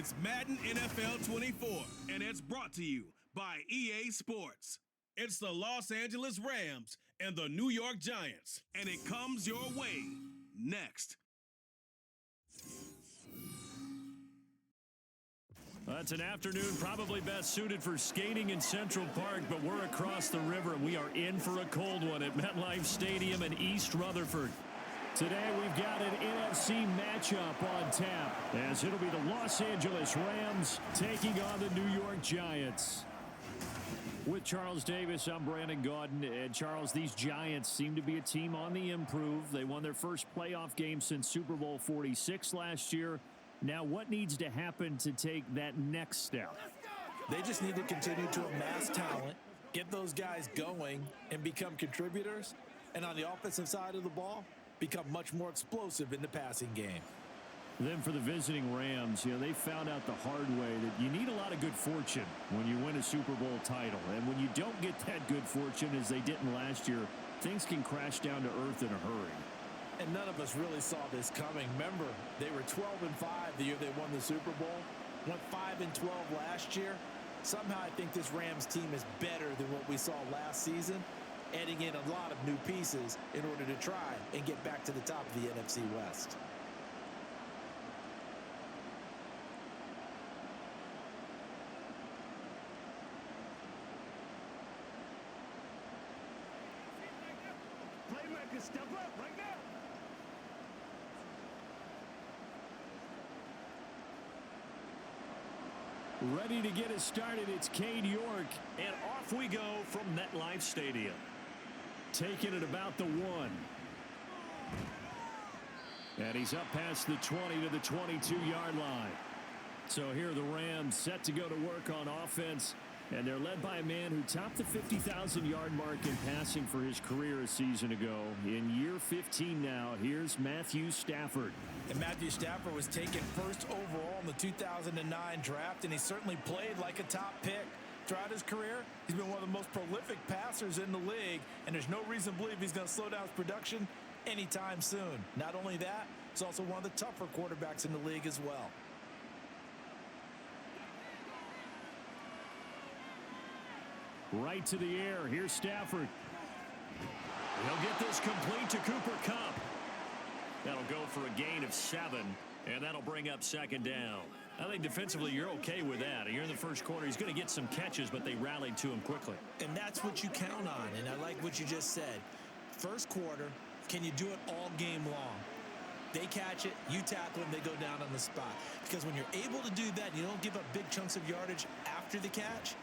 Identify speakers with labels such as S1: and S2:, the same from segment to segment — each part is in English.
S1: It's Madden NFL 24, and it's brought to you by EA Sports. It's the Los Angeles Rams and the New York Giants, and it comes your way next.
S2: It's an afternoon probably best suited for skating in Central Park, but we're across the river, and we are in for a cold one at MetLife Stadium in East Rutherford. Today we've got an NFC matchup on tap, as it'll be the Los Angeles Rams taking on the New York Giants. With Charles Davis, I'm Brandon Gaudin. And Charles, these Giants seem to be a team on the improve. They won their first playoff game since Super Bowl 46 last year. Now, what needs to happen to take that next step?
S3: They just need to continue to amass talent, get those guys going, and become contributors. And on the offensive side of the ball, become much more explosive in the passing game.
S2: Then for the visiting Rams, they found out the hard way that you need a lot of good fortune when you win a Super Bowl title. And when you don't get that good fortune, as they didn't last year, things can crash down to earth in a hurry.
S3: And none of us really saw this coming. Remember, they were 12-5 the year they won the Super Bowl, went 5-12 last year. Somehow I think this Rams team is better than what we saw last season, adding in a lot of new pieces in order to try and get back to the top of the NFC West.
S4: Playmaker, step up right now.
S2: Ready to get us started, it's Cade York.
S5: And off we go from MetLife Stadium.
S2: Taking it about the 1. And he's up past the 20 to the 22-yard line. So here are the Rams set to go to work on offense. And they're led by a man who topped the 50,000-yard mark in passing for his career a season ago. In year 15 now, here's Matthew Stafford.
S3: And Matthew Stafford was taken first overall in the 2009 draft, and he certainly played like a top pick. Throughout his career, he's been one of the most prolific passers in the league, and there's no reason to believe he's going to slow down his production anytime soon. Not only that, he's also one of the tougher quarterbacks in the league as well.
S2: Right to the air. Here's Stafford.
S5: He'll get this complete to Cooper Kupp. That'll go for a gain of 7, and that'll bring up second down. I think defensively you're okay with that. You're in the first quarter. He's going to get some catches, but they rallied to him quickly.
S3: And that's what you count on, and I like what you just said. First quarter, can you do it all game long? They catch it, you tackle them, they go down on the spot. Because when you're able to do that, you don't give up big chunks of yardage after the catch.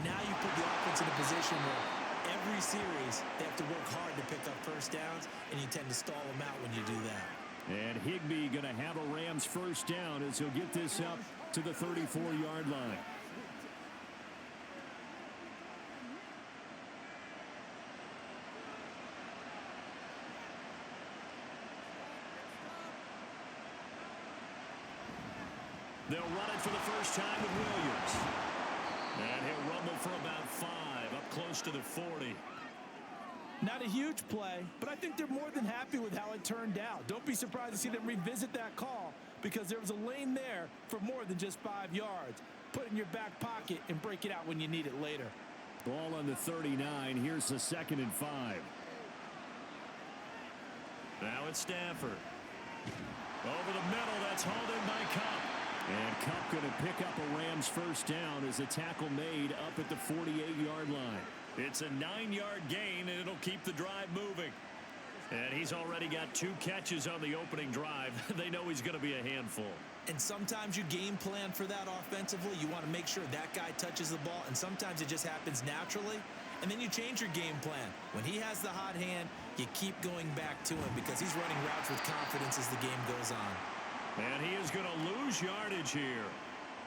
S3: Now you put the offense in a position where every series they have to work hard to pick up first downs, and you tend to stall them out when you do that.
S2: And Higbee going to have a Rams first down as he'll get this up to the 34-yard line.
S5: They'll run it for the first time with Williams. And he'll rumble for about 5, up close to the 40.
S3: Not a huge play, but I think they're more than happy with how it turned out. Don't be surprised to see them revisit that call, because there was a lane there for more than just 5 yards. Put it in your back pocket and break it out when you need it later.
S2: Ball on the 39. Here's the 2nd and 5.
S5: Now it's Stafford. Over the middle, that's hauled in by Kupp.
S2: And Kupp going to pick up a Rams first down as a tackle made up at the 48-yard line.
S5: It's a 9-yard gain, and it'll keep the drive moving. And he's already got 2 catches on the opening drive. They know he's going to be a handful.
S3: And sometimes you game plan for that offensively. You want to make sure that guy touches the ball, and sometimes it just happens naturally. And then you change your game plan. When he has the hot hand, you keep going back to him because he's running routes with confidence as the game goes on.
S5: And he is going to lose yardage here.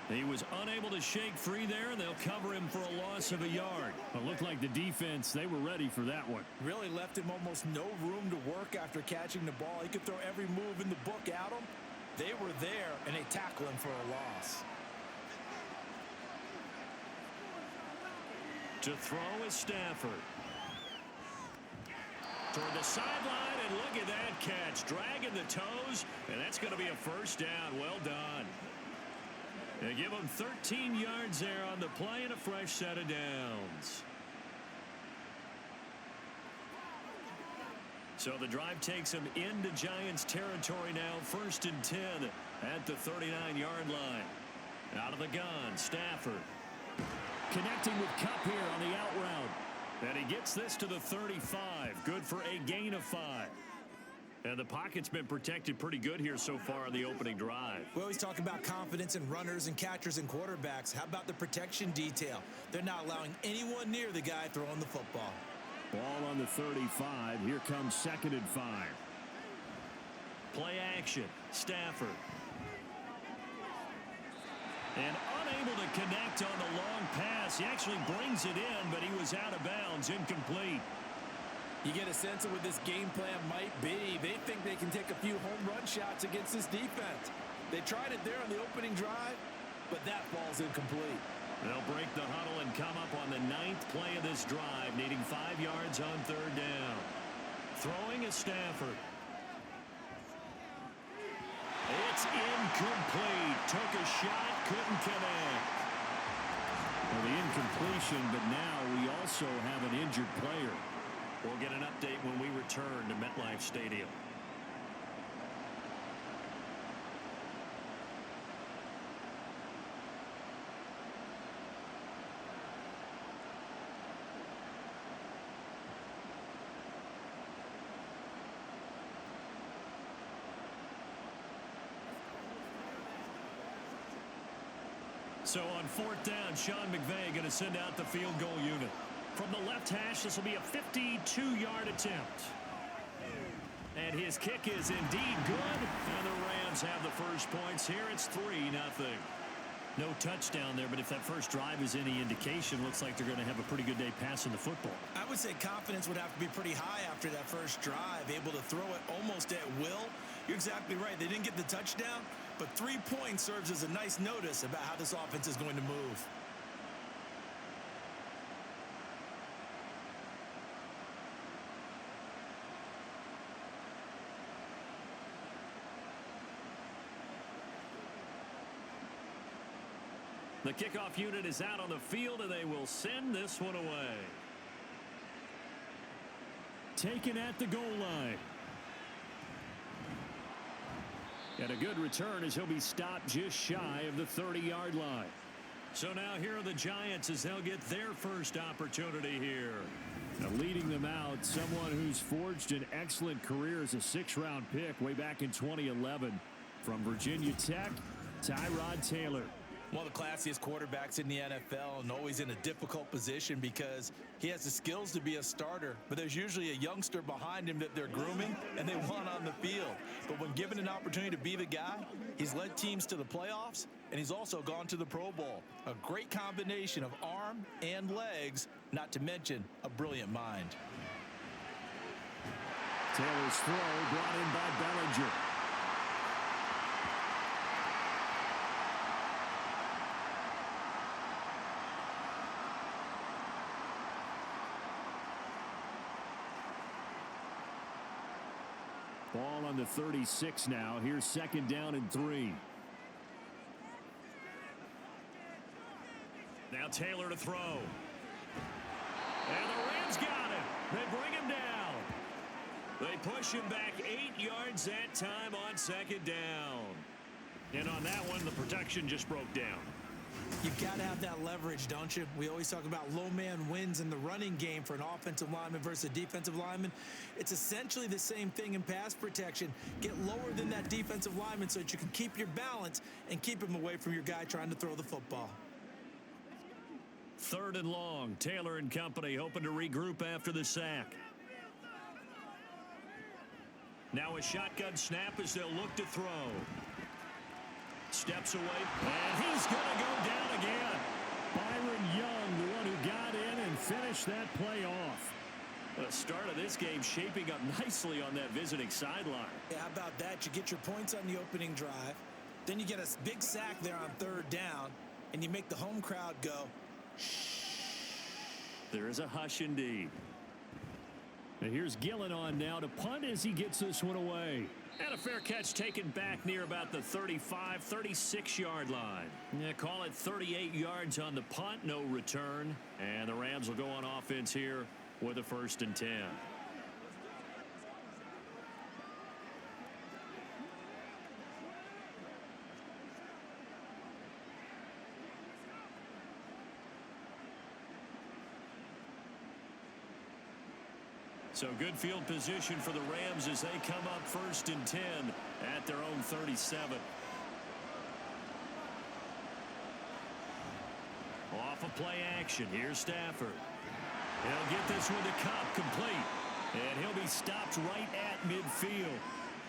S2: He was unable to shake free there, and they'll cover him for a loss of a yard. It looked like the defense, they were ready for that one.
S3: Really left him almost no room to work after catching the ball. He could throw every move in the book at him. They were there, and they tackle him for a loss.
S5: To throw is Stafford. Toward the sideline, and look at that catch. Dragging the toes, and that's going to be a first down. Well done. They give him 13 yards there on the play and a fresh set of downs. So the drive takes him into Giants territory now, 1st and 10 at the 39-yard line. Out of the gun, Stafford. Connecting with Kupp here on the out route. And he gets this to the 35. Good for a gain of 5. And the pocket's been protected pretty good here so far on the opening drive.
S3: We always talk about confidence in runners and catchers and quarterbacks. How about the protection detail? They're not allowing anyone near the guy throwing the football.
S2: Ball on the 35. Here comes 2nd and 5.
S5: Play action. Stafford. And unable to connect on the long pass. He actually brings it in, but he was out of bounds, incomplete.
S4: You get a sense of what this game plan might be. They think they can take a few home run shots against this defense. They tried it there on the opening drive, but that ball's incomplete.
S5: They'll break the huddle and come up on the 9th play of this drive, needing 5 yards on 3rd down. Throwing is Stafford. It's incomplete. Took a shot, couldn't connect.
S2: Well, the incompletion, but now we also have an injured player.
S5: We'll get an update when we return to MetLife Stadium. So on 4th down, Sean McVay going to send out the field goal unit. From the left hash, this will be a 52-yard attempt. And his kick is indeed good. And the Rams have the first points here. It's 3-0. No touchdown there, but if that first drive is any indication, looks like they're going to have a pretty good day passing the football.
S3: I would say confidence would have to be pretty high after that first drive, able to throw it almost at will. You're exactly right. They didn't get the touchdown, but 3 points serves as a nice notice about how this offense is going to move.
S5: The kickoff unit is out on the field, and they will send this one away.
S2: Taken at the goal line. And a good return as he'll be stopped just shy of the 30-yard line.
S5: So now here are the Giants as they'll get their first opportunity here.
S2: Now leading them out, someone who's forged an excellent career as a 6th-round pick way back in 2011 from Virginia Tech, Tyrod Taylor.
S3: One of the classiest quarterbacks in the NFL and always in a difficult position because he has the skills to be a starter, but there's usually a youngster behind him that they're grooming and they want on the field. But when given an opportunity to be the guy, he's led teams to the playoffs and he's also gone to the Pro Bowl. A great combination of arm and legs, not to mention a brilliant mind.
S2: Taylor's throw brought in by Bellinger. Ball on the 36 now. Here's 2nd down and 3.
S5: Now Taylor to throw. And the Rams got him. They bring him down. They push him back 8 yards that time on 2nd down. And on that one, the protection just broke down.
S3: You got to have that leverage, don't you? We always talk about low man wins in the running game for an offensive lineman versus a defensive lineman. It's essentially the same thing in pass protection. Get lower than that defensive lineman so that you can keep your balance and keep him away from your guy trying to throw the football.
S5: 3rd and long. Taylor and company hoping to regroup after the sack. Now a shotgun snap as they'll look to throw. Steps away, and he's going to go down again.
S2: Byron Young, the one who got in and finished that play off.
S5: The start of this game shaping up nicely on that visiting sideline.
S3: Yeah, how about that? You get your points on the opening drive. Then you get a big sack there on 3rd down, and you make the home crowd go, shh.
S5: There is a hush indeed.
S2: And here's Gillen on now to punt as he gets this one away.
S5: And a fair catch taken back near about the 35, 36-yard line. Yeah, call it 38 yards on the punt, no return. And the Rams will go on offense here with a 1st and 10. So good field position for the Rams as they come up 1st and 10 at their own 37. Off of play action. Here's Stafford. He'll get this one to Cup complete. And he'll be stopped right at midfield.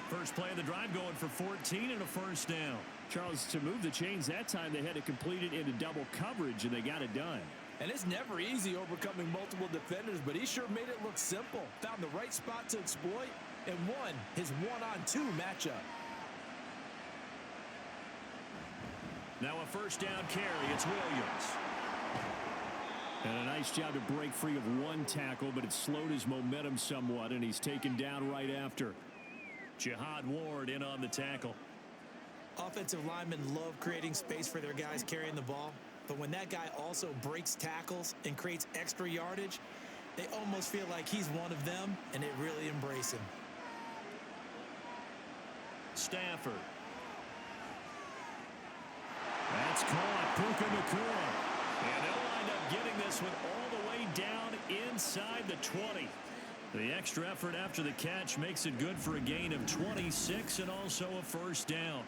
S5: First play of the drive going for 14 and a 1st down.
S2: Charles, to move the chains that time, they had to complete it into double coverage, and they got it done.
S4: And it's never easy overcoming multiple defenders, but he sure made it look simple. Found the right spot to exploit and won his 1-on-2 matchup.
S5: Now a 1st down carry. It's Williams.
S2: And a nice job to break free of one tackle, but it slowed his momentum somewhat, and he's taken down right after.
S5: Jihad Ward in on the tackle.
S3: Offensive linemen love creating space for their guys carrying the ball. But when that guy also breaks tackles and creates extra yardage, they almost feel like he's one of them, and they really embrace him.
S5: Stafford.
S2: That's caught. Puka Nacua.
S5: And they'll wind up getting this one all the way down inside the 20. The extra effort after the catch makes it good for a gain of 26 and also a 1st down.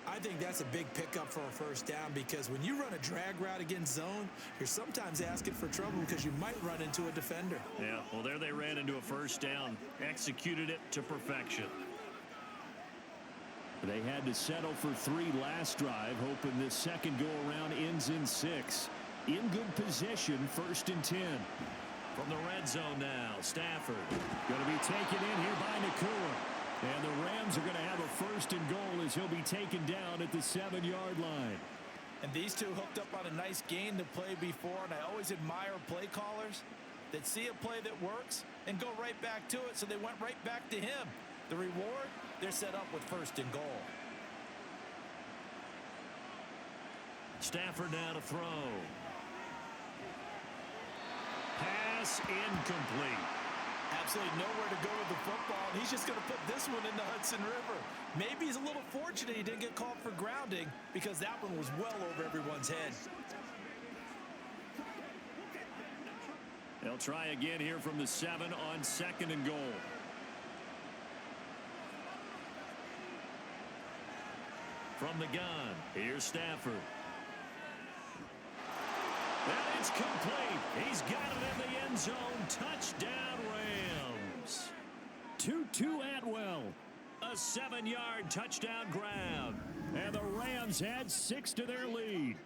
S3: I think that's a big pickup for a 1st down because when you run a drag route against zone, you're sometimes asking for trouble because you might run into a defender.
S5: Yeah, well, there they ran into a 1st down. Executed it to perfection.
S2: They had to settle for 3 last drive, hoping this second go-around ends in 6. In good position, 1st and 10.
S5: From the red zone now, Stafford.
S2: Going to be taken in here by Nacua. And the Rams are going to have a 1st and goal as he'll be taken down at the 7-yard line.
S4: And these two hooked up on a nice gain to play before, and I always admire play callers that see a play that works and go right back to it, so they went right back to him. The reward, they're set up with 1st and goal.
S5: Stafford now to throw. Pass incomplete.
S4: Absolutely nowhere to go with the football, and he's just going to put this one in the Hudson River. Maybe he's a little fortunate he didn't get called for grounding because that one was well over everyone's head.
S5: They'll try again here from the 7 on 2nd and goal. From the gun, here's Stafford. And it's complete. He's got it in the end zone. Touchdown, Rams.
S2: Tutu Atwell.
S5: A 7-yard touchdown grab.
S2: And the Rams add 6 to their lead.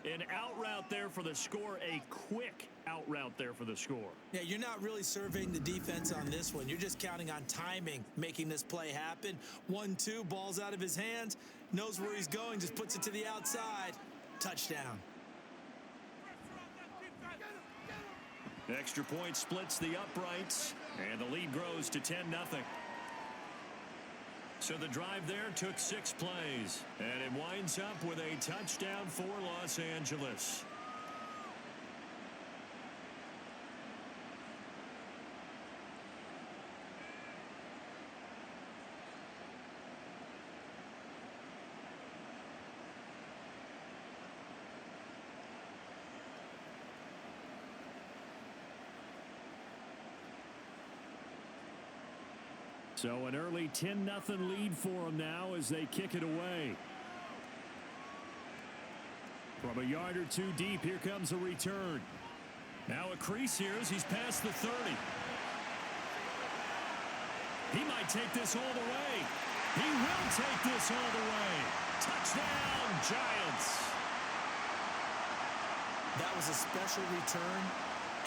S5: An out route there for the score. A quick out route there for the score.
S3: Yeah, you're not really surveying the defense on this one. You're just counting on timing, making this play happen. 1-2, ball's out of his hands. Knows where he's going, just puts it to the outside. Touchdown.
S5: Extra point splits the uprights, and the lead grows to 10-0. So the drive there took 6 plays, and it winds up with a touchdown for Los Angeles.
S2: So an early 10-0 lead for them now as they kick it away. From a yard or 2 deep, here comes a return. Now a crease here as he's past the 30. He might take this all the way. He will take this all the way. Touchdown, Giants.
S3: That was a special return,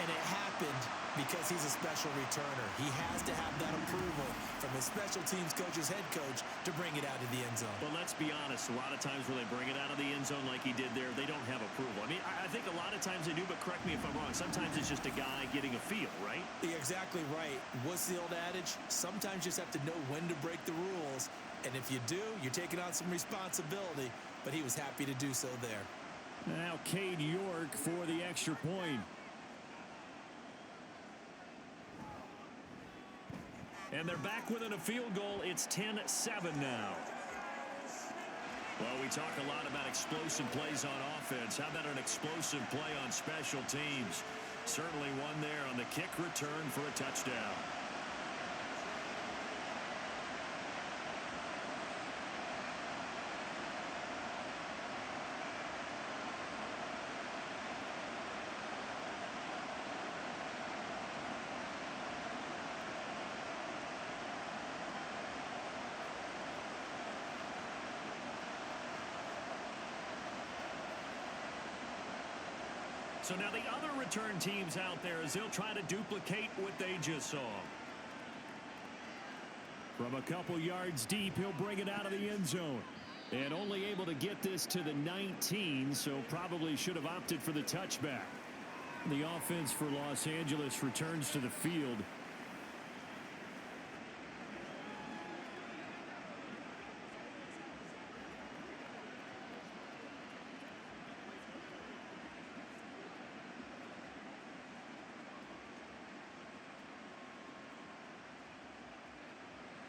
S3: and it happened because he's a special returner. He has to have that approval from his the special teams coach's head coach to bring it out of the end zone.
S5: But let's be honest, a lot of times when they bring it out of the end zone like he did there, they don't have approval. I mean, I think a lot of times they do, but correct me if I'm wrong. Sometimes it's just a guy getting a feel, right?
S3: You're exactly right. What's the old adage? Sometimes you just have to know when to break the rules. And if you do, you're taking on some responsibility. But he was happy to do so there.
S2: Now Cade York for the extra point. And they're back within a field goal. It's 10-7 now. Well, we talk a lot about explosive plays on offense. How about an explosive play on special teams? Certainly one there on the kick return for a touchdown. So now the other return teams out there as they'll try to duplicate what they just saw. From a couple yards deep, he'll bring it out of the end zone. And only able to get this to the 19, so probably should have opted for the touchback. The offense for Los Angeles returns to the field.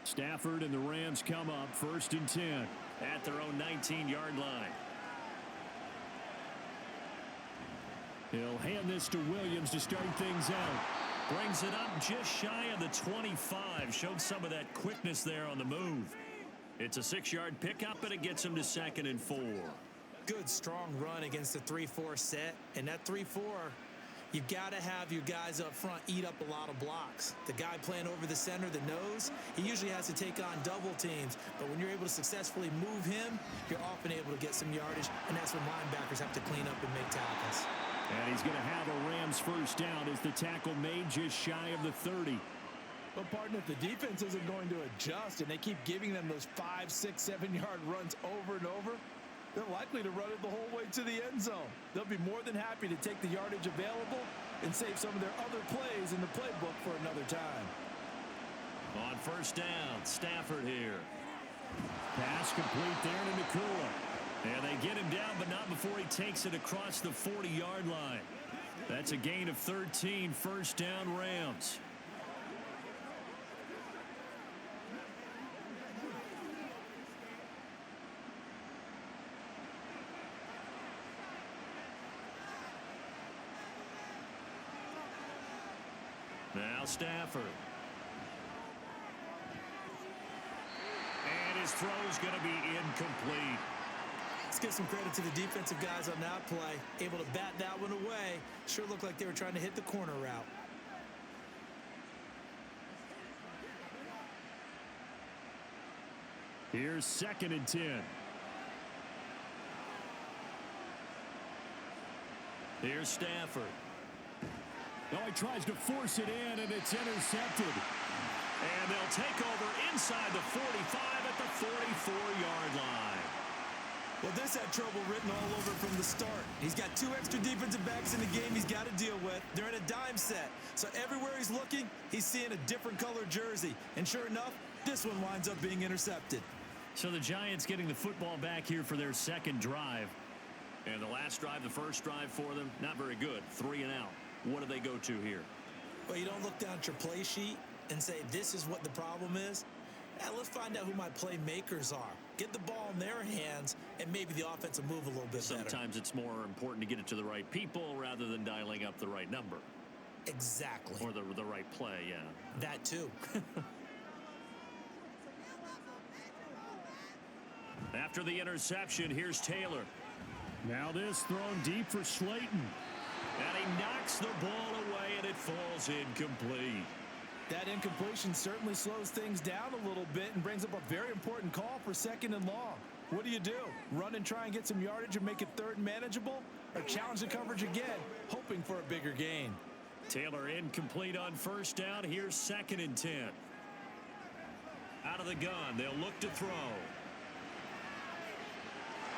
S2: Stafford and the Rams come up 1st and 10 at their own 19-yard line. He'll hand this to Williams to start things out. Brings it up just shy of the 25. Showed some of that quickness there on the move. It's a 6-yard pickup, and it gets him to 2nd and 4.
S3: Good, strong run against the 3-4 set. And that 3-4, you've got to have your guys up front eat up a lot of blocks. The guy playing over the center, the nose, he usually has to take on double teams. But when you're able to successfully move him, you're often able to get some yardage, and that's when linebackers have to clean up and make tackles.
S2: And he's going to have a Rams first down as the tackle made just shy of the 30.
S4: But, partner, if the defense isn't going to adjust and they keep giving them those 5, 6, 7-yard runs over and over, they're likely to run it the whole way to the end zone. They'll be more than happy to take the yardage available and save some of their other plays in the playbook for another time.
S2: On first down, Stafford here. Pass complete there to Nakua. And they get him down, but not before he takes it across the 40-yard line. That's a gain of 13, first down Rams. Now Stafford. And his throw's going to be incomplete.
S3: Let's give some credit to the defensive guys on that play. Able to bat that one away. Sure looked like they were trying to hit the corner route.
S2: Here's 2nd and 10. Here's Stafford. Oh, he tries to force it in, and it's intercepted. And they'll take over inside the 45 at the 44-yard line.
S3: Well, this had trouble written all over from the start. He's got 2 extra defensive backs in the game he's got to deal with. They're in a dime set. So everywhere he's looking, he's seeing a different color jersey. And sure enough, this one winds up being intercepted.
S2: So the Giants getting the football back here for their second drive. And the last drive, the first drive for them, not very good. 3 and out. What do they go to here?
S3: Well, you don't look down at your play sheet and say, this is what the problem is. Now, let's find out who my playmakers are. Get the ball in their hands, and maybe the offense will move a little bit better.
S2: Sometimes it's more important to get it to the right people rather than dialing up the right number.
S3: Exactly.
S2: Or the right play, yeah.
S3: That too.
S2: After the interception, here's Taylor. Now this thrown deep for Slayton. And he knocks the ball away, and it falls incomplete.
S4: That incompletion certainly slows things down a little bit and brings up a very important call for 2nd and long. What do? Run and try and get some yardage and make it 3rd and manageable? Or challenge the coverage again, hoping for a bigger gain?
S2: Taylor incomplete on first down. Here's 2nd and 10.
S5: Out of the gun, they'll look to throw.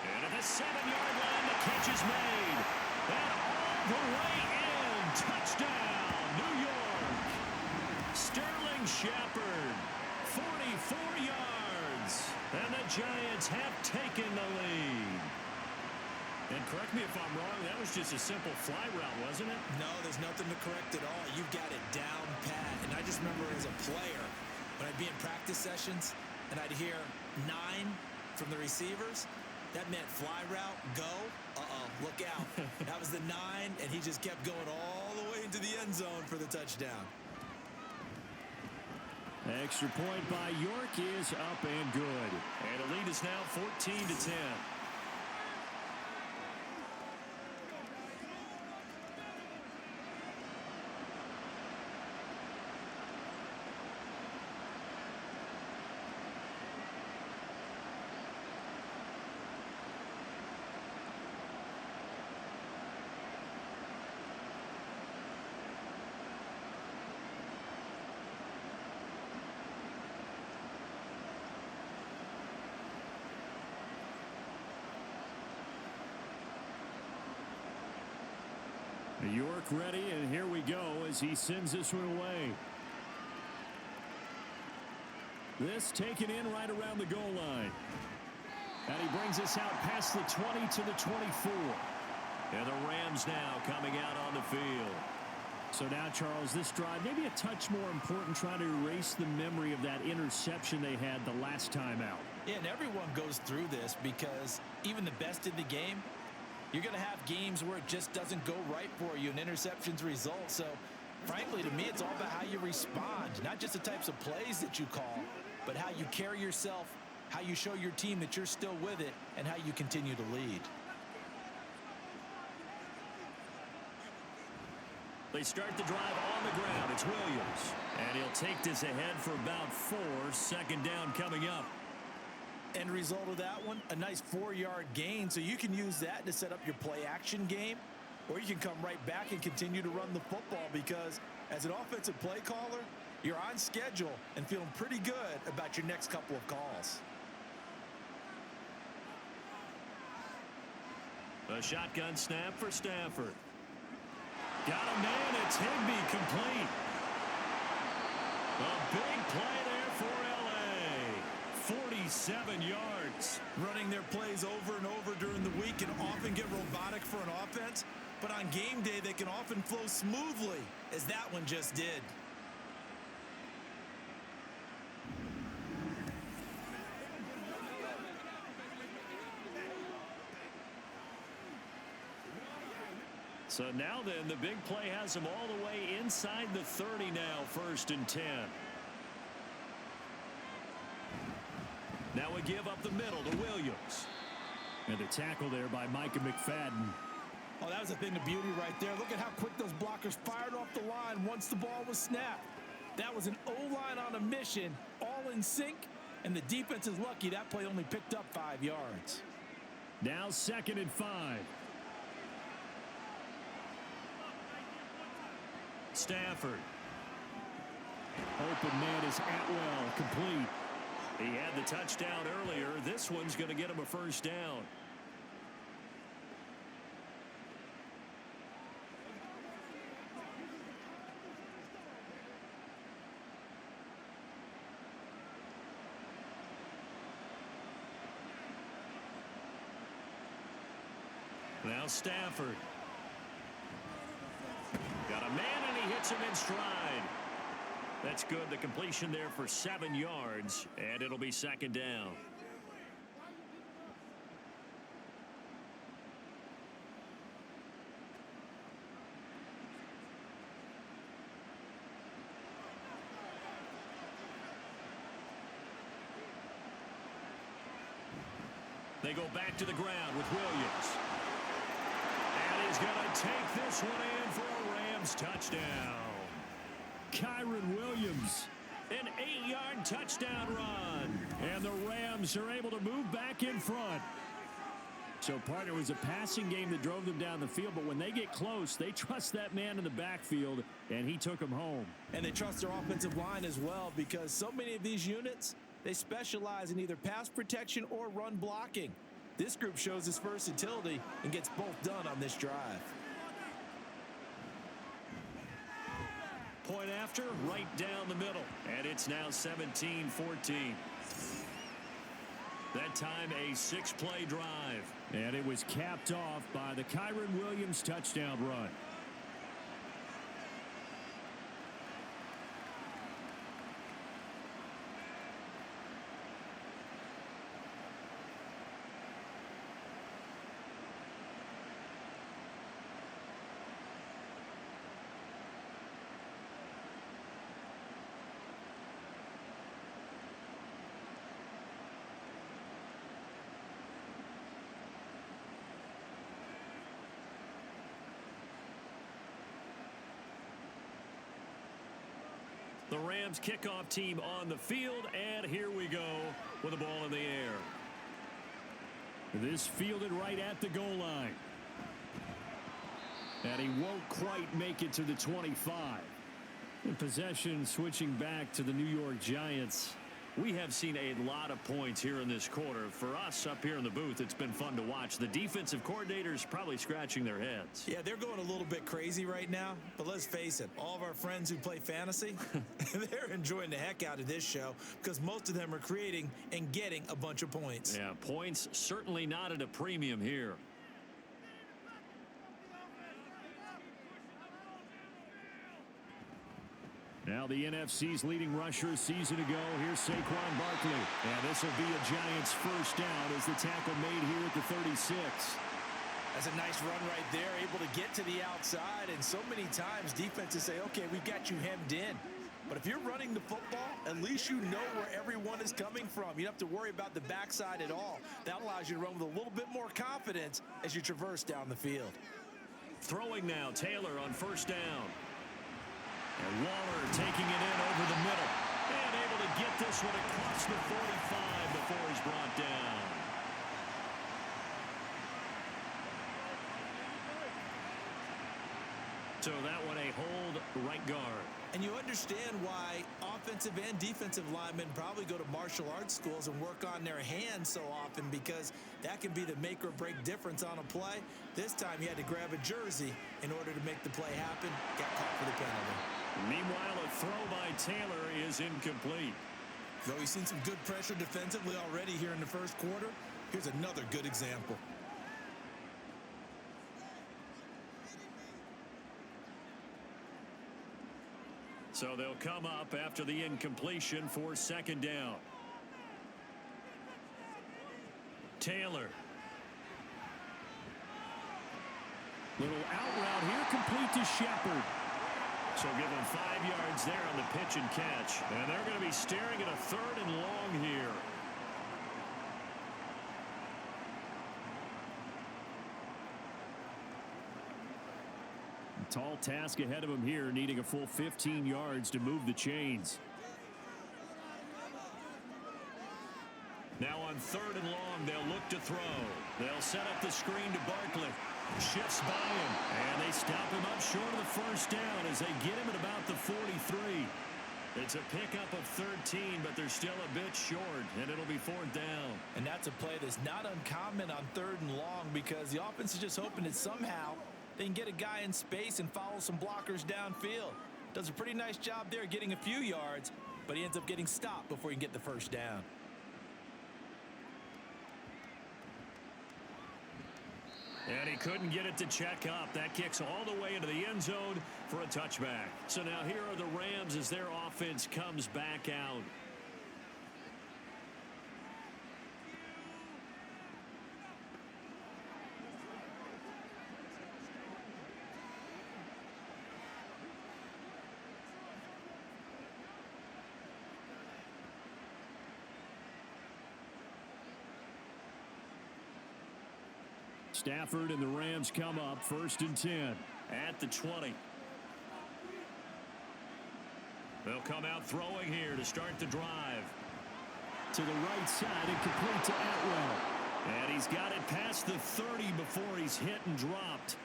S5: And at the 7-yard line, the catch is made. And all the way in. Touchdown, New York. Sterling Shepard, 44 yards. And the Giants have taken the lead. And correct me if I'm wrong, that was just a simple fly route, wasn't it?
S3: No, there's nothing to correct at all. You've got it down pat. And I just remember as a player, when I'd be in practice sessions and I'd hear 9 from the receivers, that meant fly route, go, look out. That was the 9, and he just kept going all the way into the end zone for the touchdown.
S2: Extra point by York is up and good.
S5: And the lead is now 14-10.
S2: York ready, and here we go as he sends this one away. This taken in right around the goal line. And he brings us out past the 20 to the 24.
S5: And the Rams now coming out on the field.
S2: So now, Charles, this drive maybe a touch more important, trying to erase the memory of that interception they had the last time out.
S4: Yeah, and everyone goes through this because even the best in the game, you're going to have games where it just doesn't go right for you and interceptions result. So, frankly, to me, it's all about how you respond, not just the types of plays that you call, but how you carry yourself, how you show your team that you're still with it, and how you continue to lead.
S5: They start the drive on the ground. It's Williams. And he'll take this ahead for about 4. Second down coming up.
S4: End result of that one, a nice 4-yard gain, so you can use that to set up your play-action game, or you can come right back and continue to run the football because as an offensive play caller, you're on schedule and feeling pretty good about your next couple of calls.
S5: A shotgun snap for Stafford. Got a man, it's Higbee, complete. A big play there for L.A. 47 yards.
S4: Running their plays over and over during the week can often get robotic for an offense, but on game day they can often flow smoothly, as that one just did.
S5: So now then, the big play has him all the way inside the 30 now, 1st and 10. Now we give up the middle to Williams.
S2: And the tackle there by Micah McFadden.
S4: Oh, that was a thing of beauty right there. Look at how quick those blockers fired off the line once the ball was snapped. That was an O-line on a mission, all in sync, and the defense is lucky that play only picked up 5 yards.
S2: Now 2nd and 5.
S5: Stafford.
S2: Open man is Atwell, complete.
S5: He had the touchdown earlier. This one's going to get him a 1st down. Now Stafford. Got a man, and he hits him in stride. That's good. The completion there for 7 yards, and it'll be 2nd down. They go back to the ground with Williams. And he's going to take this one in for a Rams touchdown.
S2: Kyron Williams.
S5: An 8-yard touchdown run.
S2: And the Rams are able to move back in front. So, partner, it was a passing game that drove them down the field, but when they get close, they trust that man in the backfield, and he took them home.
S4: And they trust their offensive line as well, because so many of these units, They specialize in either pass protection or run blocking. This group shows its versatility and gets both done on this drive.
S5: Point after, right down the middle. And it's now 17-14. That time, a 6-play drive.
S2: And it was capped off by the Kyron Williams touchdown run.
S5: The Rams kickoff team on the field, and here we go with the ball in the air.
S2: This fielded right at the goal line. And he won't quite make it to the 25. In possession switching back to the New York Giants.
S5: We have seen a lot of points here in this quarter. For us up here in the booth, it's been fun to watch. The defensive coordinators probably scratching their heads.
S3: Yeah, they're going a little bit crazy right now. But let's face it, all of our friends who play fantasy, they're enjoying the heck out of this show because most of them are creating and getting a bunch of points.
S5: Yeah, points certainly not at a premium here.
S2: Now the NFC's leading rusher a season ago. Here's Saquon Barkley. And this will be a Giants first down as the tackle made here at the 36.
S4: That's a nice run right there, able to get to the outside. And so many times defenses say, okay, we've got you hemmed in. But if you're running the football, at least you know where everyone is coming from. You don't have to worry about the backside at all. That allows you to run with a little bit more confidence as you traverse down the field.
S5: Throwing now, Taylor on first down. And Waller taking it in over the middle. And able to get this one across the 45 before he's brought down. So that one a hold right guard.
S3: And you understand why offensive and defensive linemen probably go to martial arts schools and work on their hands so often, because that can be the make or break difference on a play. This time he had to grab a jersey in order to make the play happen. Got caught for the penalty.
S5: Meanwhile, a throw by Taylor is incomplete.
S3: Though he's seen some good pressure defensively already here in the first quarter, here's another good example.
S5: So they'll come up after the incompletion for second down. Taylor.
S2: Little out route here, complete to Shepard.
S5: So give him 5 yards there on the pitch and catch. And they're going to be staring at a 3rd and long here.
S2: Tall task ahead of him here, needing a full 15 yards to move the chains.
S5: Now on 3rd and long, they'll look to throw. They'll set up the screen to Barkley. Shifts by him, and they stop him up short of the first down as they get him at about the 43. It's a pickup of 13, but they're still a bit short, and it'll be 4th down.
S4: And that's a play that's not uncommon on 3rd and long, because the offense is just hoping that somehow they can get a guy in space and follow some blockers downfield. Does a pretty nice job there getting a few yards, but he ends up getting stopped before he can get the first down.
S5: And he couldn't get it to check up. That kicks all the way into the end zone for a touchback. So now here are the Rams as their offense comes back out.
S2: Stafford and the Rams come up 1st and 10.
S5: At the 20. They'll come out throwing here to start the drive.
S2: To the right side and complete to Atwell.
S5: And he's got it past the 30 before he's hit and dropped.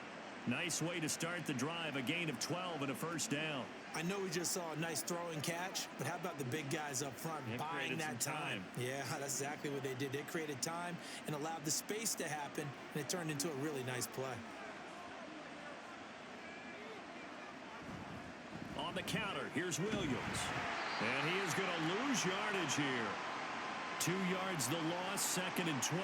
S5: Nice way to start the drive, a gain of 12 and a first down.
S3: I know we just saw a nice throwing catch, but how about the big guys up front buying that time? Yeah, that's exactly what they did. They created time and allowed the space to happen, and it turned into a really nice play.
S5: On the counter, here's Williams. And he is going to lose yardage here. 2 yards the loss, 2nd and 12.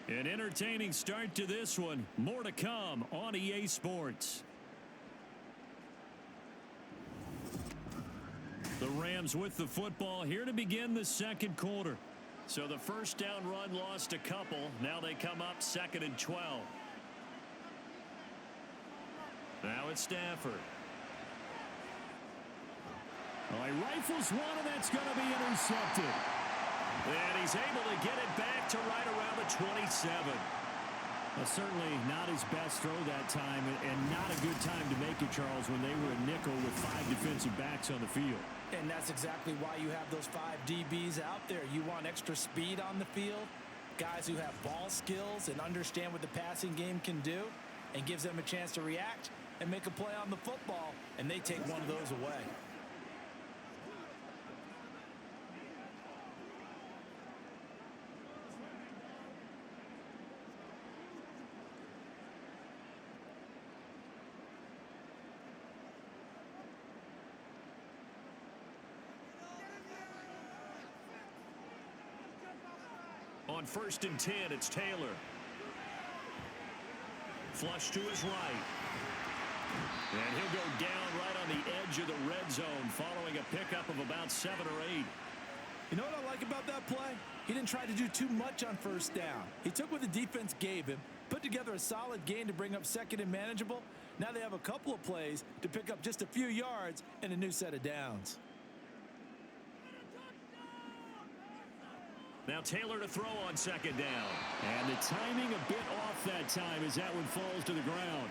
S5: An entertaining start to this one. More to come on EA Sports. The Rams with the football here to begin the second quarter. So the first down run lost a couple. Now they come up 2nd and 12. Now it's Stafford. Oh, he rifles one, and that's going to be intercepted. And he's able to get it back to right around the 27.
S2: Well, certainly not his best throw that time, and not a good time to make it, Charles, when they were a nickel with 5 defensive backs on the field.
S4: And that's exactly why you have those 5 DBs out there. You want extra speed on the field, guys who have ball skills and understand what the passing game can do, and gives them a chance to react and make a play on the football, and they take one of those away.
S5: On 1st and 10, it's Taylor. Flush to his right. And he'll go down right on the edge of the red zone following a pickup of about 7 or 8.
S4: You know what I like about that play? He didn't try to do too much on 1st down. He took what the defense gave him, put together a solid gain to bring up 2nd and manageable. Now they have a couple of plays to pick up just a few yards and a new set of downs.
S5: Now Taylor to throw on 2nd down.
S2: And the timing a bit off that time as that one falls to the ground.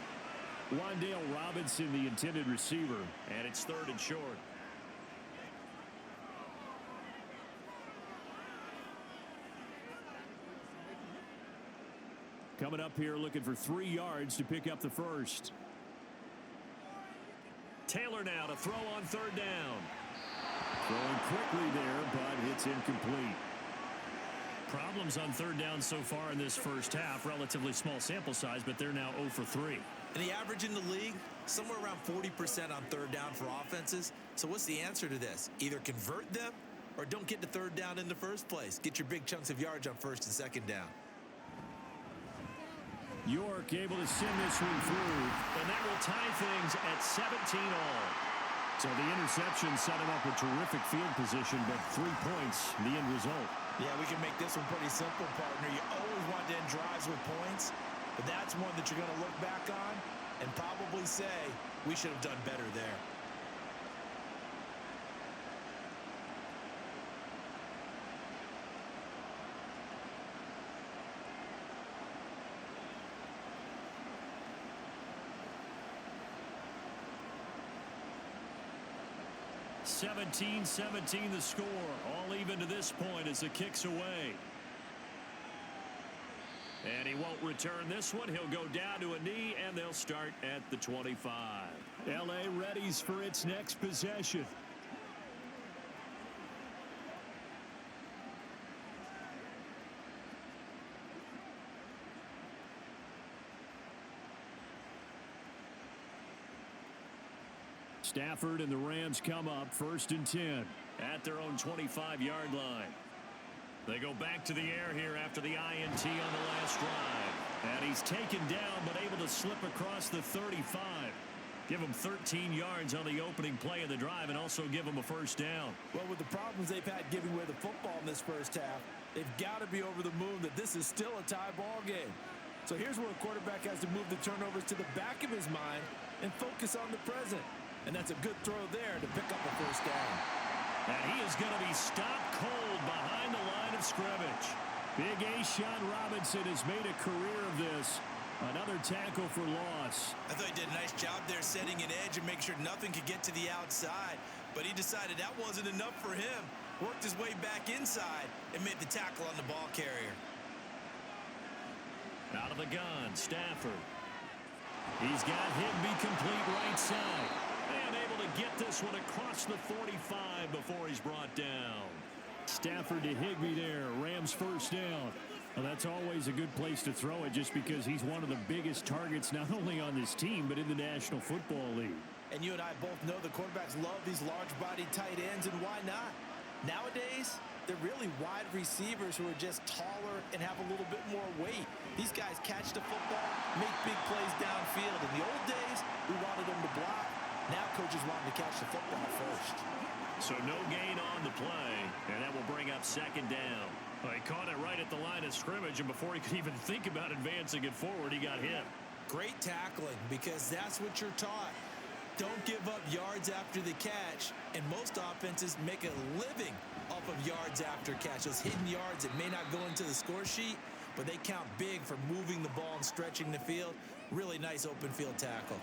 S2: Wan'Dale Robinson, the intended receiver.
S5: And it's 3rd and short.
S2: Coming up here looking for 3 yards to pick up the first.
S5: Taylor now to throw on 3rd down.
S2: Throwing quickly there, but it's incomplete.
S5: Problems on 3rd down so far in this first half. Relatively small sample size, but they're now 0 for 3.
S3: And the average in the league, somewhere around 40% on 3rd down for offenses. So what's the answer to this? Either convert them or don't get to 3rd down in the first place. Get your big chunks of yards on 1st and 2nd down.
S2: York able to send this one through.
S5: And that will tie things at 17 all.
S2: So the interception set him up a terrific field position, but 3 points, the end result.
S4: Yeah, we can make this one pretty simple, partner. You always want to end drives with points, but that's one that you're going to look back on and probably say, we should have done better there.
S5: (17-17) the score. All even to this point as the kick's away. And he won't return this one. He'll go down to a knee, and they'll start at the 25.
S2: L.A. readies for its next possession. Stafford and the Rams come up 1st and 10.
S5: At their own 25-yard line. They go back to the air here after the INT on the last drive. And he's taken down but able to slip across the 35. Give him 13 yards on the opening play of the drive and also give him a 1st down.
S4: Well, with the problems they've had giving away the football in this first half, they've got to be over the moon that this is still a tie ball game. So here's where a quarterback has to move the turnovers to the back of his mind and focus on the present. And that's a good throw there to pick up a 1st down.
S5: And he is going to be stopped cold behind the line of scrimmage.
S2: Big A-Sean Robinson has made a career of this. Another tackle for loss.
S3: I thought he did a nice job there setting an edge and make sure nothing could get to the outside. But he decided that wasn't enough for him. worked his way back inside, and made the tackle on the ball carrier.
S2: Out of the gun, Stafford. He's got Higbee complete right side. And able to get this one across the 45 before he's brought down. Stafford to Higbee there. Rams first down. Well, that's always a good place to throw it just because he's one of the biggest targets not only on this team but in the National Football League.
S3: And you and I both know the quarterbacks love these large-bodied tight ends, and why not? Nowadays, they're really wide receivers who are just taller and have a little bit more weight. These guys catch the football, make big plays downfield. In the old days, we wanted them to block. Now coaches want them to catch the football first.
S2: So no gain on the play, and that will bring up second down. Well, he caught it right at the line of scrimmage, and before he could even think about advancing it forward, he got hit.
S3: Great tackling, because that's what you're taught. Don't give up yards after the catch, and most offenses make a living off of yards after catch. Those hidden yards that may not go into the score sheet, but they count big for moving the ball and stretching the field. Really nice open field tackle.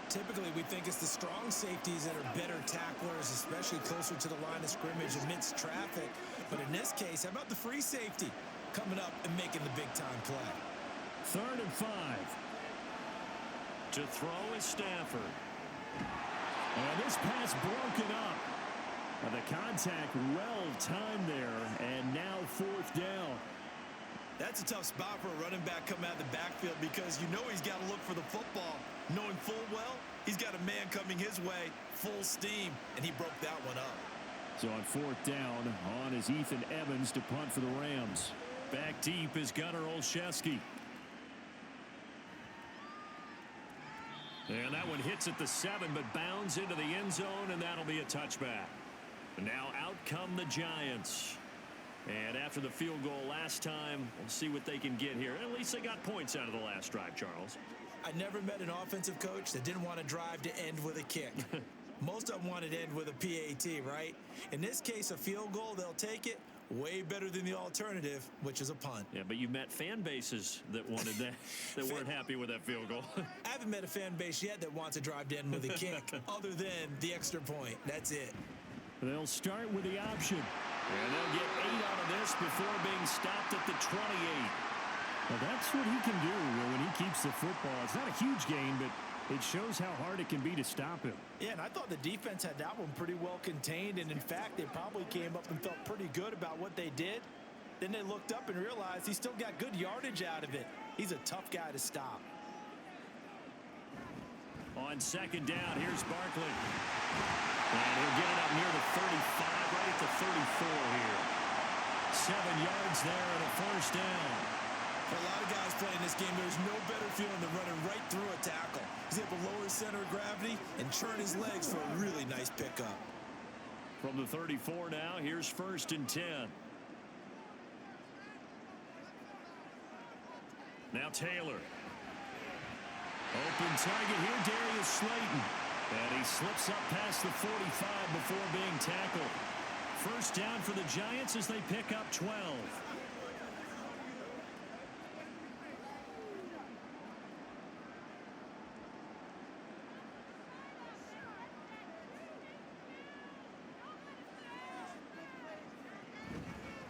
S3: Typically, we think it's the strong safeties that are better tacklers, especially closer to the line of scrimmage amidst traffic. But in this case, how about the free safety coming up and making the big-time play?
S2: 3rd and 5. To throw is Stafford. And this pass broken up. And the contact well timed there, and now 4th down.
S3: That's a tough spot for a running back coming out of the backfield because you know he's got to look for the football, knowing full well he's got a man coming his way, full steam, and he broke that one up.
S2: So on 4th down, on is Ethan Evans to punt for the Rams. Back deep is Gunnar Olszewski. And that one hits at the 7, but bounds into the end zone, and that'll be a touchback. And now out come the Giants. And after the field goal last time, we'll see what they can get here. At least they got points out of the last drive, Charles.
S3: I never met an offensive coach that didn't want to drive to end with a kick. Most of them wanted to end with a PAT, right? In this case, a field goal, they'll take it. Way better than the alternative, which is a punt.
S2: Yeah, but you met fan bases that wanted that, that weren't happy with that field goal.
S3: I haven't met a fan base yet that wants to drive to end with a kick, other than the extra point. That's it.
S2: They'll start with the option. And they'll get 8 out of this before being stopped at the 28. Well, that's what he can do when he keeps the football. It's not a huge gain, but it shows how hard it can be to stop him.
S3: Yeah, and I thought the defense had that one pretty well contained, and in fact, they probably came up and felt pretty good about what they did. Then they looked up and realized he still got good yardage out of it. He's a tough guy to stop.
S2: On 2nd down, here's Barkley. And he'll get it up near the 35, right at the 34 here. 7 yards there and a 1st down.
S3: For a lot of guys playing this game, there's no better feeling than running right through a tackle. He's able to lower his center of gravity and churn his legs for a really nice pickup.
S2: From the 34 now, here's 1st and 10. Now Taylor. Open target here, Darius Slayton. And he slips up past the 45 before being tackled. 1st down for the Giants as they pick up 12.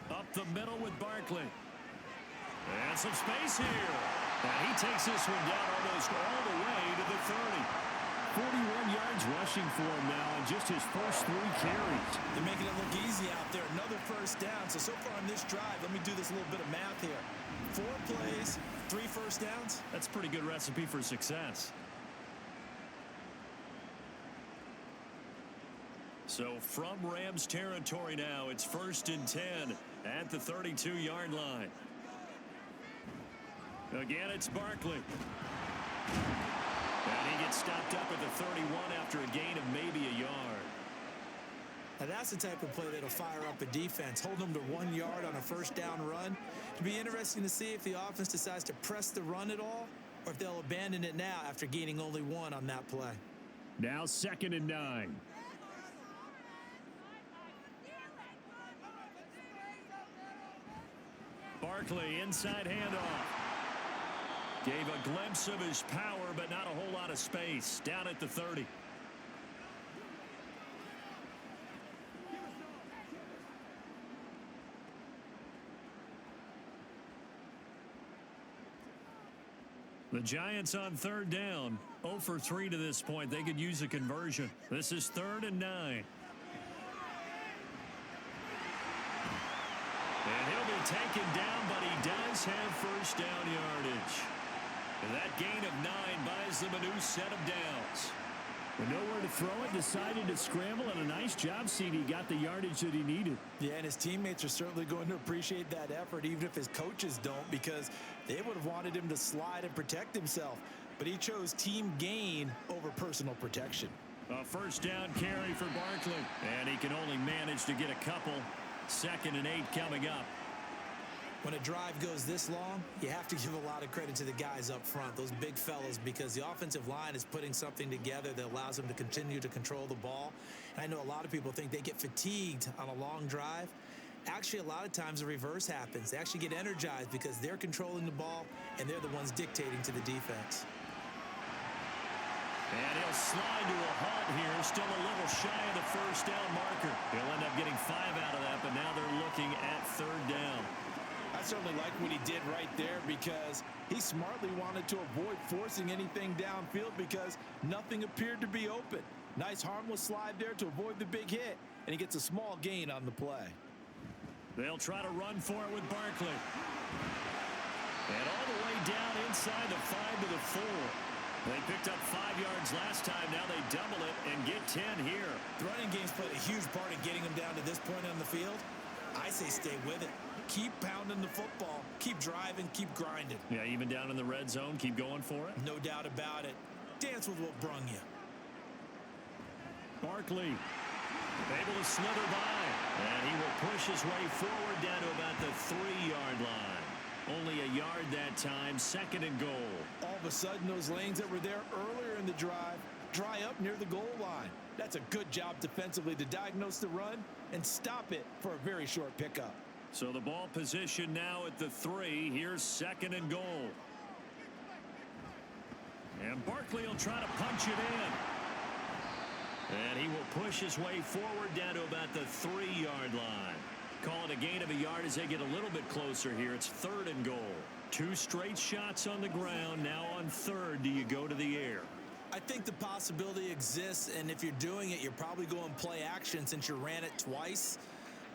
S2: Up the middle with Barkley. And some space here. And he takes this one down almost all the way to the 30. 41 yards rushing for him now in just his first 3 carries.
S3: They're making it look easy out there. Another 1st down. So far on this drive, let me do this little bit of math here. 4 plays, 3 1st downs.
S2: That's a pretty good recipe for success. So from Rams territory now, it's 1st and 10 at the 32-yard line. Again, it's Barkley. And he gets stopped up at the 31 after a gain of maybe a yard.
S3: Now that's the type of play that'll fire up a defense. Hold them to 1 yard on a 1st down run. It'll be interesting to see if the offense decides to press the run at all or if they'll abandon it now after gaining only 1 on that play.
S2: Now 2nd and 9. Barkley, inside handoff. Gave a glimpse of his power, but not a whole lot of space. Down at the 30. The Giants on third down. 0 for 3 to this point. They could use a conversion. This is 3rd and 9. And he'll be taken down, but he does have first down yardage. And that gain of 9 buys them a new set of downs.
S5: With nowhere to throw it, decided to scramble, and a nice job, CD. Got the yardage that he needed.
S3: Yeah, and his teammates are certainly going to appreciate that effort, even if his coaches don't, because they would have wanted him to slide and protect himself. But he chose team gain over personal protection.
S2: A first down carry for Barkley. And he can only manage to get a couple. 2nd and 8 coming up.
S3: When a drive goes this long, you have to give a lot of credit to the guys up front, those big fellas, because the offensive line is putting something together that allows them to continue to control the ball. And I know a lot of people think they get fatigued on a long drive. Actually, a lot of times the reverse happens. They actually get energized because they're controlling the ball, and they're the ones dictating to the defense.
S2: And he'll slide to a halt here, still a little shy of the first down marker. He'll end up getting 5 out of that, but now they're looking at 3rd down.
S4: I certainly like what he did right there because he smartly wanted to avoid forcing anything downfield because nothing appeared to be open. Nice harmless slide there to avoid the big hit, and he gets a small gain on the play.
S2: They'll try to run for it with Barkley. And all the way down inside the 5 to the 4. They picked up 5 yards last time. Now they double it and get 10 here.
S3: The running game's played a huge part in getting them down to this point on the field. I say stay with it. Keep pounding the football. Keep driving. Keep grinding.
S2: Yeah, even down in the red zone, keep going for it.
S3: No doubt about it. Dance with what brung you.
S2: Barkley able to slither by. And he will push his way forward down to about the 3-yard line. Only a yard that time. 2nd and goal.
S4: All of a sudden, those lanes that were there earlier in the drive dry up near the goal line. That's a good job defensively to diagnose the run and stop it for a very short pickup.
S2: So the ball position now at the 3. Here's 2nd and goal. And Barkley will try to punch it in. And he will push his way forward down to about the 3-yard line. Call it a gain of a yard as they get a little bit closer here. It's 3rd and goal. 2 straight shots on the ground. Now on 3rd, do you go to the air?
S3: I think the possibility exists, and if you're doing it, you're probably going play action since you ran it twice.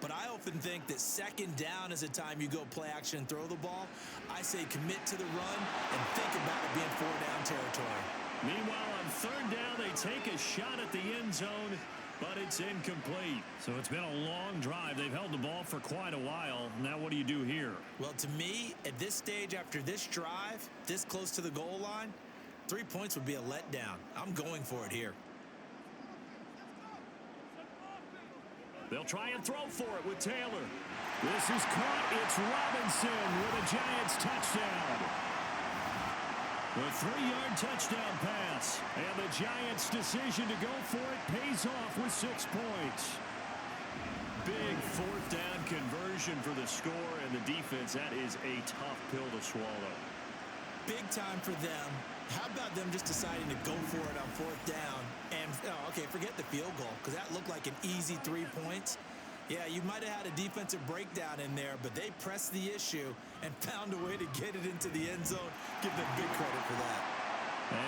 S3: But I often think that 2nd down is a time you go play action and throw the ball. I say commit to the run and think about it being 4-down territory.
S2: Meanwhile, on 3rd down, they take a shot at the end zone, but it's incomplete. So it's been a long drive. They've held the ball for quite a while. Now what do you do here?
S3: Well, to me, at this stage after this drive, this close to the goal line, 3 points would be a letdown. I'm going for it here.
S2: They'll try and throw for it with Taylor.
S5: This is caught. It's Robinson with a Giants touchdown.
S2: The 3-yard touchdown pass. And the Giants' decision to go for it pays off with 6 points. Big 4th down conversion for the score, and the defense, that is a tough pill to swallow.
S3: Big time for them. How about them just deciding to go for it on 4th down? And, okay, forget the field goal, because that looked like an easy 3 points. Yeah, you might have had a defensive breakdown in there, but they pressed the issue and found a way to get it into the end zone. Give them big credit for that.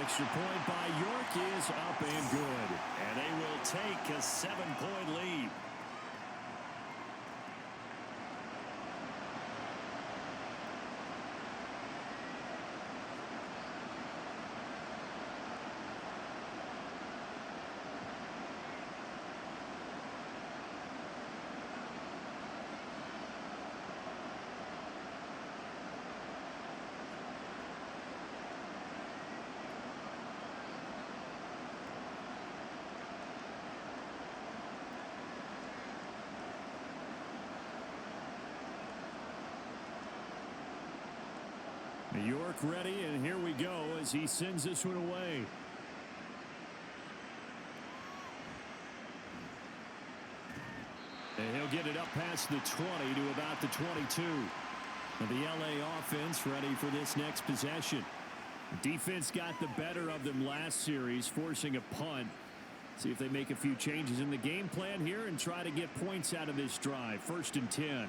S2: Extra point by York is up and good. And they will take a 7-point lead. York ready, and here we go as he sends this one away. And he'll get it up past the 20 to about the 22. And the LA offense ready for this next possession. The defense got the better of them last series, forcing a punt. See if they make a few changes in the game plan here and try to get points out of this drive. 1st and 10.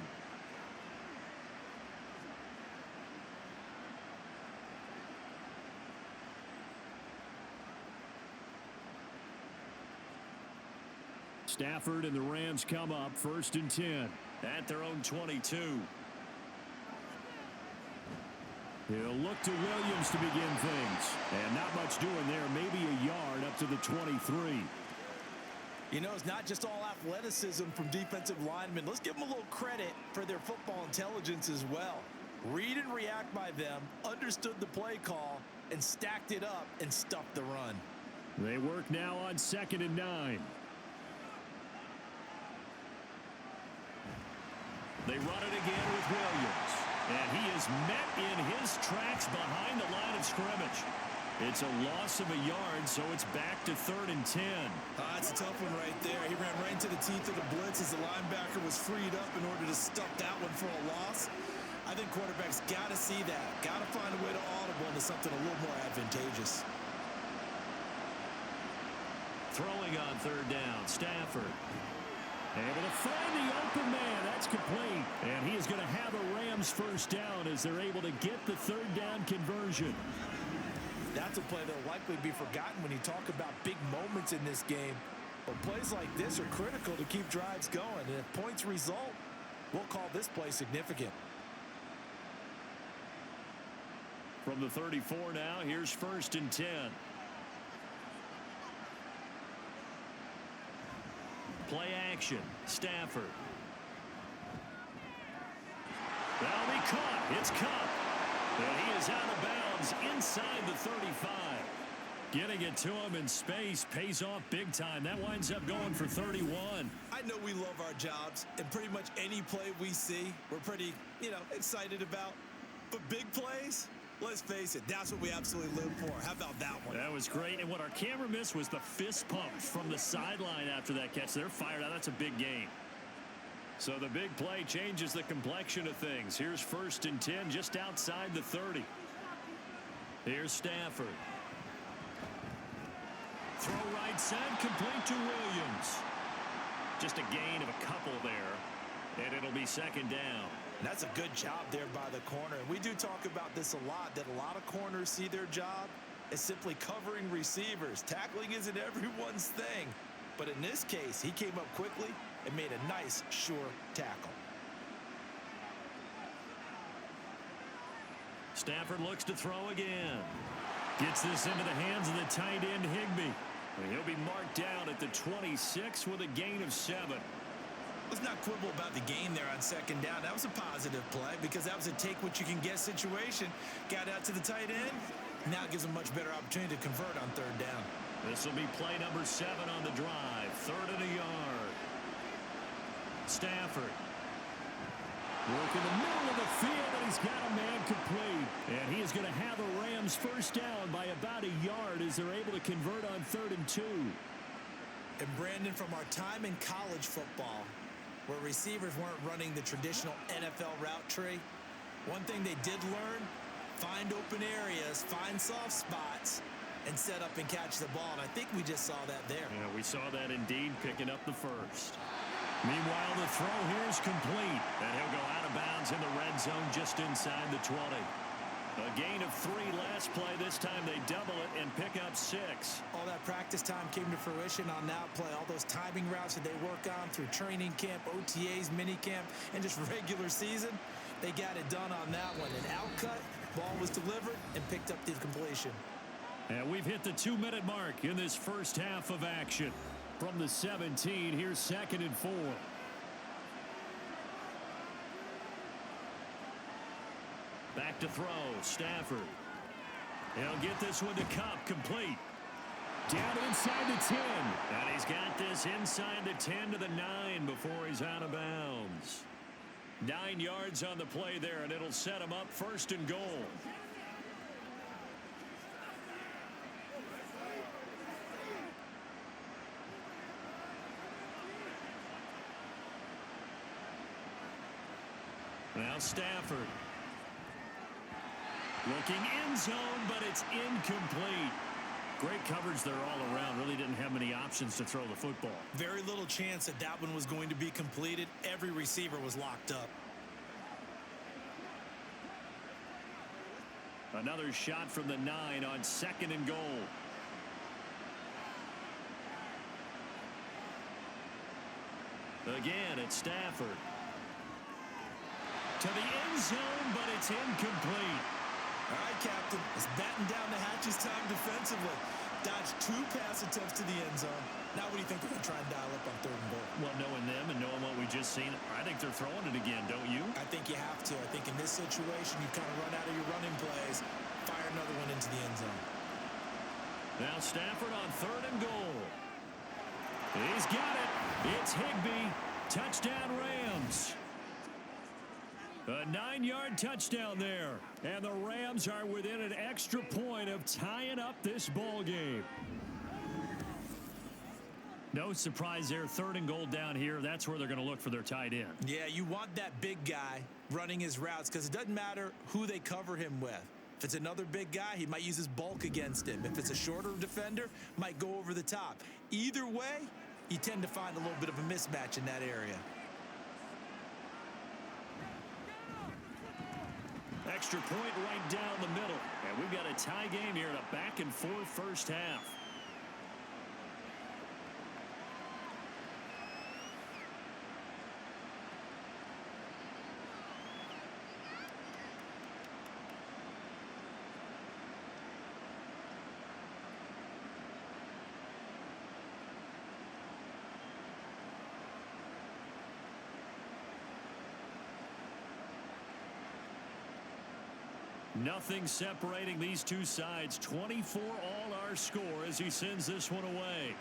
S2: Stafford and the Rams come up 1st and 10.
S5: At their own 22.
S2: He'll look to Williams to begin things. And not much doing there. Maybe a yard up to the 23.
S3: You know, it's not just all athleticism from defensive linemen. Let's give them a little credit for their football intelligence as well. Read and react by them, understood the play call, and stacked it up and stuffed the run.
S2: They work now on 2nd and 9.
S5: They run it again with Williams. And he is met in his tracks behind the line of scrimmage. It's a loss of a yard, so it's back to 3rd and 10.
S3: That's a tough one right there. He ran right into the teeth of the blitz as the linebacker was freed up in order to stuff that one for a loss. I think quarterbacks got to see that. Got to find a way to audible into something a little more advantageous.
S5: Throwing on 3rd down, Stafford.
S2: Able to find the open man. That's complete. And he is going to have a Rams first down as they're able to get the 3rd down conversion.
S3: That's a play that will likely be forgotten when you talk about big moments in this game. But plays like this are critical to keep drives going. And if points result, we'll call this play significant.
S5: From the 34 now, here's 1st and 10. Play action, Stafford. That'll be caught. It's Cup. And he is out of bounds inside the 35.
S2: Getting it to him in space pays off big time. That winds up going for 31.
S3: I know we love our jobs, and pretty much any play we see, we're pretty, excited about. But big plays, let's face it, that's what we absolutely live for. How about that one?
S2: That was great. And what our camera missed was the fist pump from the sideline after that catch. They're fired out. That's a big game.
S5: So the big play changes the complexion of things. Here's 1st and 10 just outside the 30. Here's Stafford. Throw right side, complete to Williams. Just a gain of a couple there, and it'll be 2nd down.
S3: And that's a good job there by the corner. And we do talk about this a lot, that a lot of corners see their job as simply covering receivers. Tackling isn't everyone's thing. But in this case, he came up quickly and made a nice, sure tackle.
S5: Stafford looks to throw again.
S2: Gets this into the hands of the tight end, Higbee.
S5: And he'll be marked down at the 26 with a gain of 7.
S3: Let's not quibble about the gain there on 2nd down. That was a positive play because that was a take-what-you-can-get situation. Got out to the tight end. Now it gives him a much better opportunity to convert on 3rd down.
S5: This will be play number 7 on the drive. 3rd and a yard. Stafford.
S2: Work in the middle of the field, and he's got a man complete. And he is going to have a Rams first down by about a yard as they're able to convert on 3rd and 2.
S3: And Brandon, from our time in college football, where receivers weren't running the traditional NFL route tree, one thing they did learn, find open areas, find soft spots, and set up and catch the ball. And I think we just saw that there.
S5: Yeah, we saw that indeed, picking up the first.
S2: Meanwhile, the throw here is complete.
S5: And he'll go out of bounds in the red zone just inside the 20. A gain of 3 last play. This time they double it and pick up 6.
S3: All that practice time came to fruition on that play. All those timing routes that they work on through training camp, OTAs, minicamp, and just regular season, they got it done on that one. An outcut, ball was delivered, and picked up the completion.
S2: And we've hit the 2-minute mark in this first half of action. From the 17, here's 2nd and 4.
S5: Back to throw, Stafford. He'll get this one to Cup, complete.
S2: Down inside the 10.
S5: And he's got this inside the 10 to the 9 before he's out of bounds. 9 yards on the play there, and it'll set him up 1st and goal. Now Stafford. Looking end zone, but it's incomplete.
S2: Great coverage there all around. Really didn't have many options to throw the football.
S3: Very little chance that that one was going to be completed. Every receiver was locked up.
S5: Another shot from the 9 on 2nd and goal. Again, it's Stafford. To the end zone, but it's incomplete.
S3: All right, Captain. It's batten down the hatches time defensively. Dodged 2 pass attempts to the end zone. Now what do you think they're going to try and dial up on 3rd and goal?
S5: Well, knowing them and knowing what we just seen, I think they're throwing it again, don't you?
S3: I think you have to. I think in this situation, you've kind of run out of your running plays. Fire another one into the end zone.
S5: Now Stafford on 3rd and goal. He's got it. It's Higbee. Touchdown, Rams. A 9-yard touchdown there. And the Rams are within an extra point of tying up this ball game. No surprise there. 3rd and goal down here. That's where they're going to look for their tight end.
S3: Yeah, you want that big guy running his routes because it doesn't matter who they cover him with. If it's another big guy, he might use his bulk against him. If it's a shorter defender, might go over the top. Either way, you tend to find a little bit of a mismatch in that area.
S5: Extra point right down the middle. And we've got a tie game here in a back-and-forth first half. Nothing separating these two sides. 24 all our score as he sends this one away.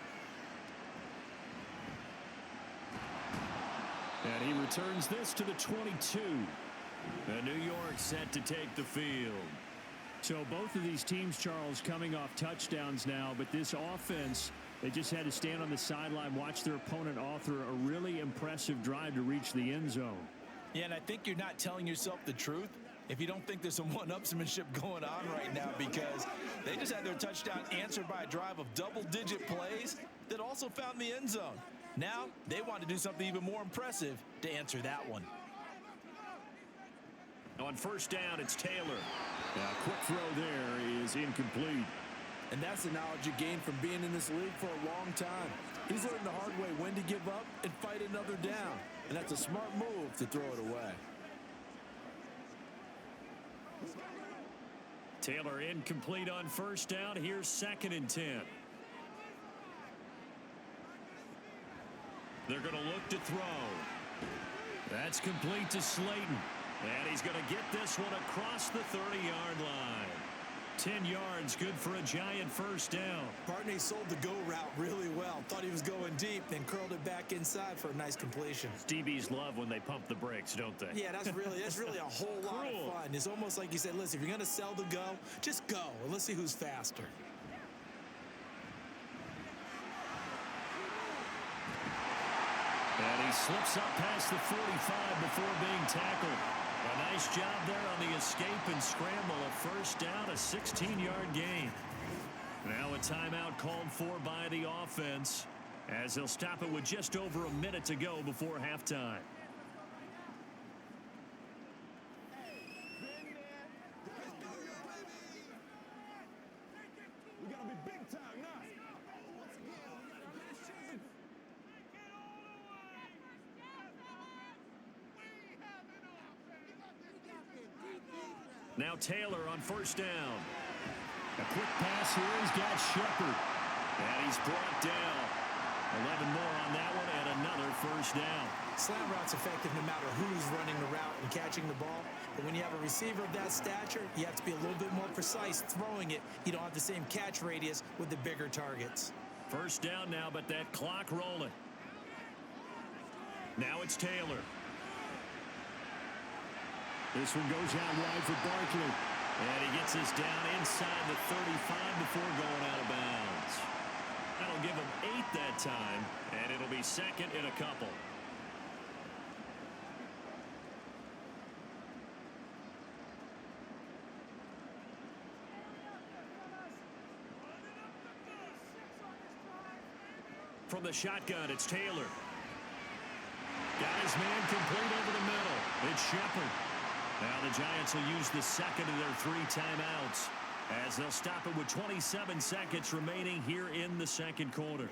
S5: And he returns this to the 22. And New York set to take the field.
S2: So both of these teams, Charles, coming off touchdowns now, but this offense, they just had to stand on the sideline, watch their opponent author a really impressive drive to reach the end zone.
S4: Yeah, and I think you're not telling yourself the truth if you don't think there's some one-upsmanship going on right now, because they just had their touchdown answered by a drive of double-digit plays that also found the end zone. Now they want to do something even more impressive to answer that one.
S5: On 1st down, it's Taylor.
S2: A quick throw there is incomplete.
S4: And that's the knowledge you gain from being in this league for a long time. He's learned the hard way when to give up and fight another down. And that's a smart move to throw it away.
S5: Taylor incomplete on 1st down. Here's 2nd and 10. They're going to look to throw. That's complete to Slayton. And he's going to get this one across the 30-yard line. 10 yards, good for a Giant 1st down.
S3: Bartney sold the go route really well. Thought he was going deep, then curled it back inside for a nice completion.
S5: DBs love when they pump the brakes, don't they?
S3: Yeah, that's really a whole lot of fun. It's almost like you said, listen, if you're going to sell the go, just go. And let's see who's faster.
S5: And he slips up past the 45 before being tackled. A nice job there on the escape and scramble. A 1st down, a 16-yard gain. Now a timeout called for by the offense as they'll stop it with just over a minute to go before halftime.
S1: We gotta be big time now.
S5: Now Taylor on 1st down. A quick pass here. He's got Shepard. And he's brought down. 11 more on that one and another 1st down.
S3: Slant route's effective no matter who's running the route and catching the ball. But when you have a receiver of that stature, you have to be a little bit more precise throwing it. You don't have the same catch radius with the bigger targets.
S5: 1st down now, but that clock rolling. Now it's Taylor.
S2: This one goes out wide for Barkley.
S5: And he gets this down inside the 35 before going out of bounds. That'll give him 8 that time, and it'll be 2nd and a couple. From the shotgun, it's Taylor. Got his man complete over the middle. It's Shepard. Now the Giants will use the 2nd of their 3 timeouts as they'll stop it with 27 seconds remaining here in the 2nd quarter.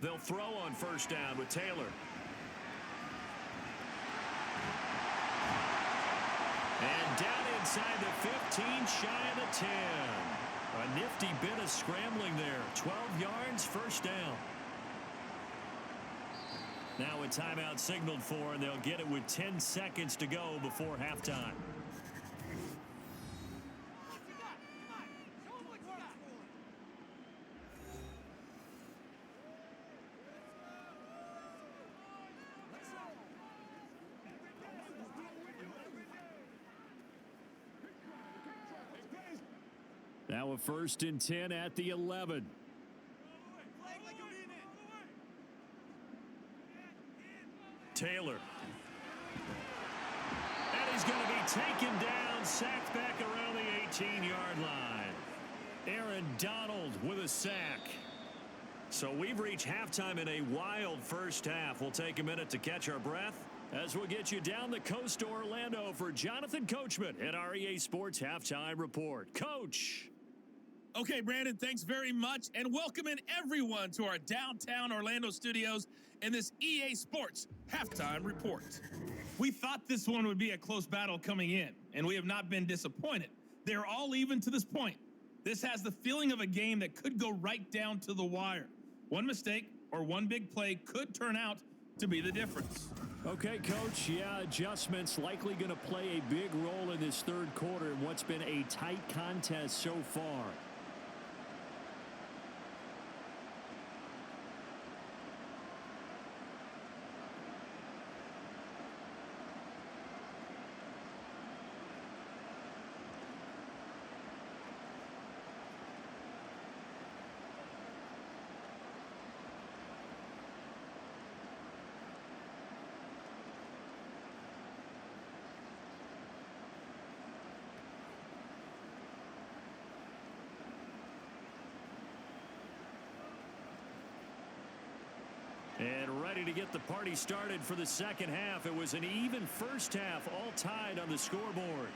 S5: They'll throw on first down with Taylor. And down inside the 15, shy of the 10. A nifty bit of scrambling there. 12 yards, first down. Now a timeout signaled for, and they'll get it with 10 seconds to go before halftime. Now a 1st and 10 at the 11. Taylor. And he's going to be taken down, sacked back around the 18-yard line. Aaron Donald with a sack. So we've reached halftime in a wild first half. We'll take a minute to catch our breath as we'll get you down the coast to Orlando for Jonathan Coachman at our EA Sports Halftime Report. Coach.
S6: Okay, Brandon, thanks very much, and welcome in everyone to our downtown Orlando studios in this EA Sports Halftime Report. We thought this one would be a close battle coming in, and we have not been disappointed. They're all even to this point. This has the feeling of a game that could go right down to the wire. One mistake or one big play could turn out to be the difference.
S2: Okay, Coach, yeah, adjustments likely going to play a big role in this third quarter in what's been a tight contest so far. And ready to get the party started for the second half. It was an even first half, all tied on the scoreboard.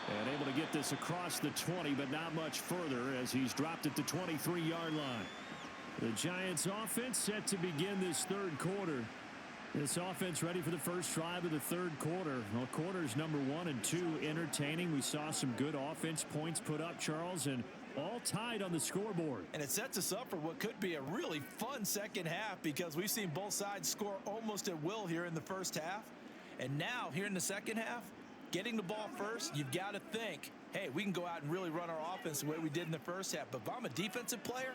S2: And able to get this across the 20, but not much further as he's dropped at the 23-yard line. The Giants offense set to begin this third quarter. This offense ready for the first drive of the third quarter. Well, quarters number 1 and 2 entertaining. We saw some good offense points put up, Charles, and all tied on the scoreboard.
S4: And it sets us up for what could be a really fun second half because we've seen both sides score almost at will here in the first half. And now, here in the second half, getting the ball first, you've got to think, hey, we can go out and really run our offense the way we did in the first half. But if I'm a defensive player,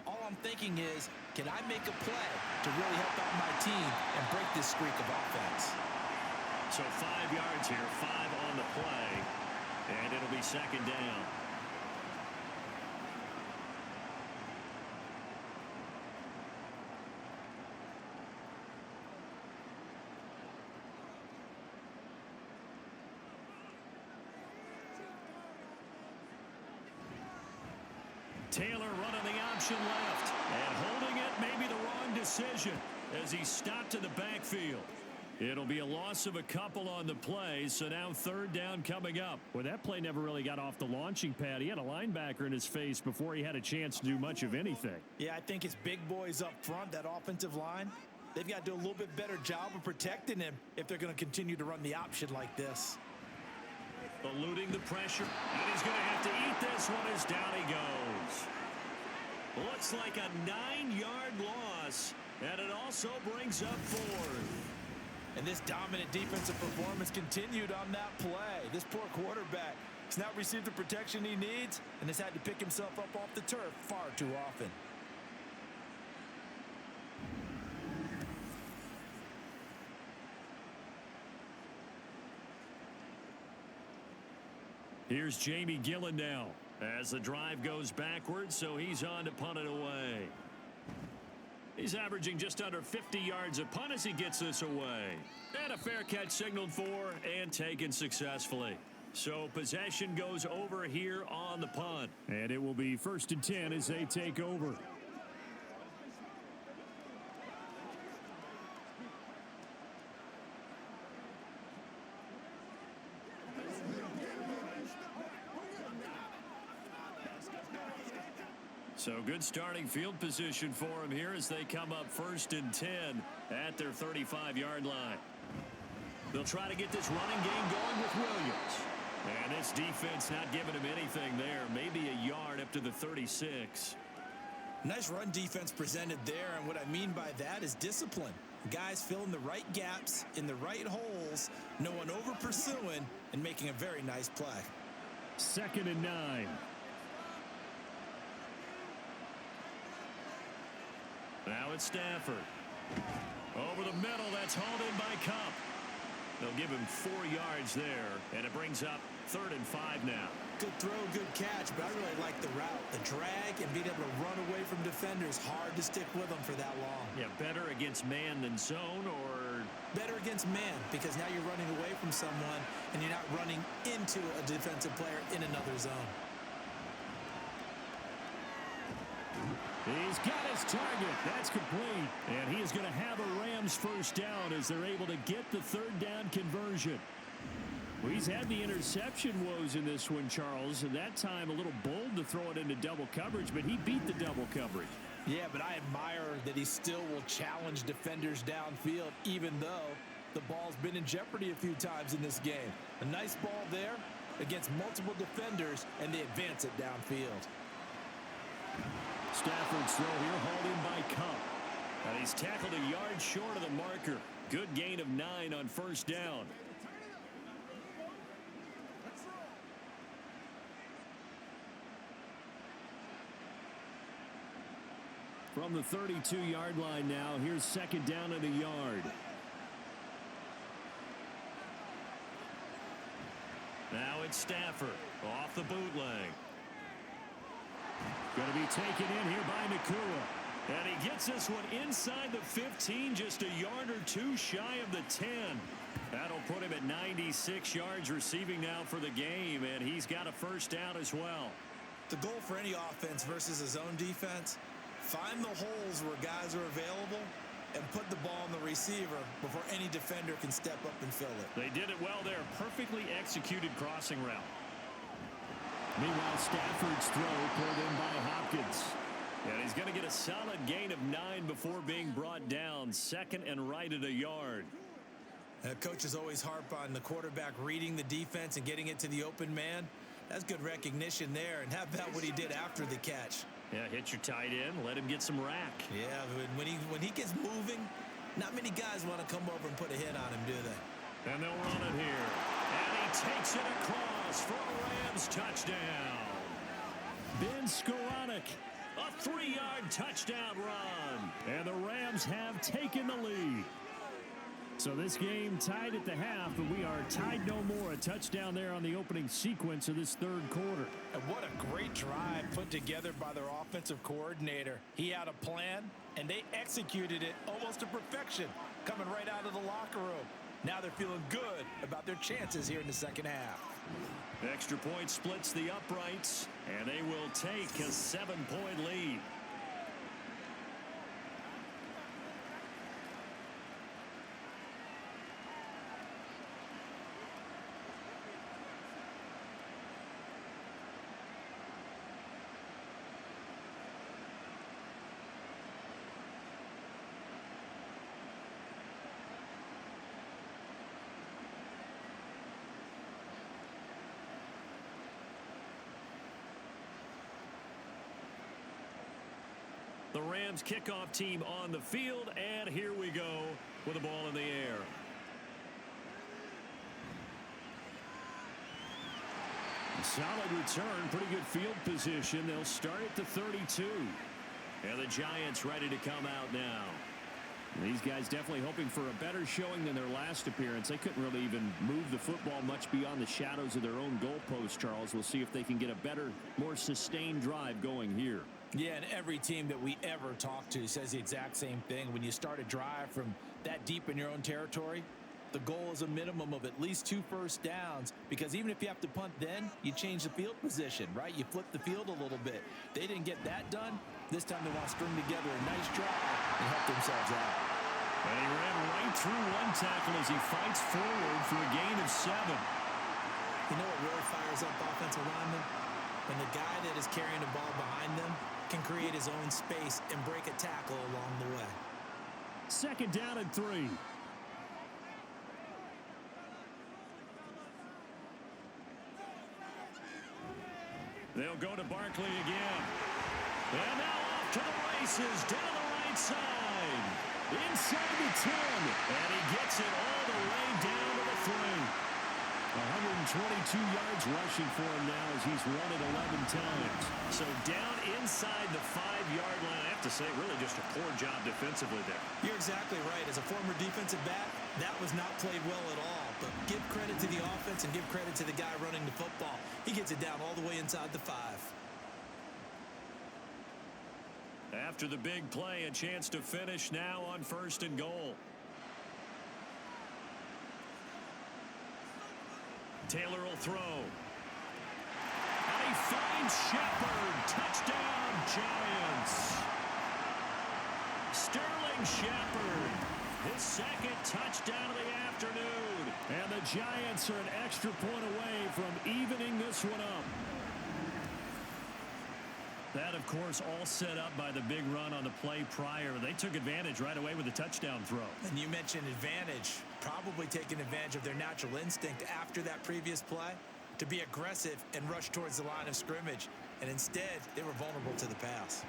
S4: all I'm thinking is, can I make a play to really help out my team and break this streak of offense?
S5: So 5 yards here, 5 on the play, and it'll be second down. Taylor running the option left and holding it, maybe the wrong decision as he stopped in the backfield. It'll be a loss of a couple on the play, so now third down coming up.
S2: Well, that play never really got off the launching pad. He had a linebacker in his face before he had a chance to do much of anything.
S4: Yeah, I think it's big boys up front, that offensive line. They've got to do a little bit better job of protecting him if they're going to continue to run the option like this.
S5: Eluding the pressure, and he's going to have to eat this one as down he goes. Looks like a 9-yard loss, and it also brings up 4th.
S4: And this dominant defensive performance continued on that play. This poor quarterback has not received the protection he needs and has had to pick himself up off the turf far too often.
S2: Here's Jamie Gillen now as the drive goes backwards, so he's on to punt it away.
S5: He's averaging just under 50 yards a punt as he gets this away. And a fair catch signaled for and taken successfully. So possession goes over here on the punt.
S2: And it will be 1st and 10 as they take over.
S5: So good starting field position for him here as they come up 1st and 10 at their 35-yard line. They'll try to get this running game going with Williams. And this defense not giving him anything there. Maybe a yard up to the 36.
S3: Nice run defense presented there, and what I mean by that is discipline. Guys filling the right gaps in the right holes, no one over pursuing, and making a very nice play.
S2: 2nd and 9.
S5: Now it's Stafford. Over the middle, that's hauled in by Cup. They'll give him 4 yards there, and it brings up 3rd and 5 now.
S3: Good throw, good catch, but I really like the route. The drag and being able to run away from defenders, hard to stick with them for that long.
S5: Yeah, better against man than zone, or?
S3: Better against man, because now you're running away from someone, and you're not running into a defensive player in another zone.
S2: He's got his target. That's complete. And he is going to have a Rams first down as they're able to get the 3rd down conversion. Well, he's had the interception woes in this one, Charles, and that time a little bold to throw it into double coverage, but he beat the double coverage.
S4: Yeah, but I admire that he still will challenge defenders downfield, even though the ball's been in jeopardy a few times in this game. A nice ball there against multiple defenders, and they advance it downfield.
S2: Stafford's throw here hauled in by Cup.
S5: And he's tackled a yard short of the marker. Good gain of 9 on 1st down.
S2: From the 32-yard line now, here's 2nd down and a yard.
S5: Now it's Stafford off the bootleg.
S2: Going to be taken in here by Nakua.
S5: And he gets this one inside the 15, just a yard or 2 shy of the 10. That'll put him at 96 yards receiving now for the game, and he's got a first down as well.
S3: The goal for any offense versus a zone defense, find the holes where guys are available and put the ball on the receiver before any defender can step up and fill it.
S5: They did it well there. Perfectly executed crossing route.
S2: Meanwhile, Stafford's throw pulled in by Hopkins.
S5: And he's going to get a solid gain of 9 before being brought down. 2nd and right at a yard.
S3: Coaches always harp on the quarterback reading the defense and getting it to the open man. That's good recognition there. And how about what he did after the catch?
S5: Yeah, hit your tight end, let him get some rack.
S3: Yeah, when he gets moving, not many guys want to come over and put a hit on him, do they?
S5: And they'll run it here. And he takes it across for a Rams touchdown.
S2: Ben Skoranek.
S5: A 3-yard touchdown run.
S2: And the Rams have taken the lead. So this game tied at the half, but we are tied no more. A touchdown there on the opening sequence of this 3rd quarter.
S4: And what a great drive put together by their offensive coordinator. He had a plan, and they executed it almost to perfection, coming right out of the locker room. Now they're feeling good about their chances here in the 2nd half.
S5: Extra point splits the uprights, and they will take a 7-point lead. The Rams kickoff team on the field, and here we go with the ball in the air.
S2: Solid return, pretty good field position. They'll start at the 32.
S5: And the Giants ready to come out now.
S2: These guys definitely hoping for a better showing than their last appearance. They couldn't really even move the football much beyond the shadows of their own goalpost, Charles. We'll see if they can get a better, more sustained drive going here.
S4: Yeah, and every team that we ever talk to says the exact same thing. When you start a drive from that deep in your own territory, the goal is a minimum of at least 2 first downs, because even if you have to punt then, you change the field position, right? You flip the field a little bit. They didn't get that done. This time they want to string together a nice drive and help themselves out.
S5: And he ran right through one tackle as he fights forward for a gain of 7.
S3: You know what really fires up offensive linemen? When the guy that is carrying the ball behind them can create his own space and break a tackle along the way.
S2: 2nd down and 3. They'll go to Barkley again. And now off to the races down the right side. Inside the 10. And he gets it all the way down to the 3. 122 yards rushing for him now as he's run it 11 times. So down inside the 5-yard line. I have to say, really just a poor job defensively there.
S3: You're exactly right. As a former defensive back, that was not played well at all. But give credit to the offense and give credit to the guy running the football. He gets it down all the way inside the 5.
S2: After the big play, a chance to finish now on 1st and goal. Taylor will throw. And he finds Shepard. Touchdown, Giants. Sterling Shepard. His 2nd touchdown of the afternoon. And the Giants are an extra point away from evening this one up. That, of course, all set up by the big run on the play prior. They took advantage right away with the touchdown throw.
S3: And you mentioned advantage. Probably taking advantage of their natural instinct after that previous play to be aggressive and rush towards the line of scrimmage. And instead, they were vulnerable to the pass.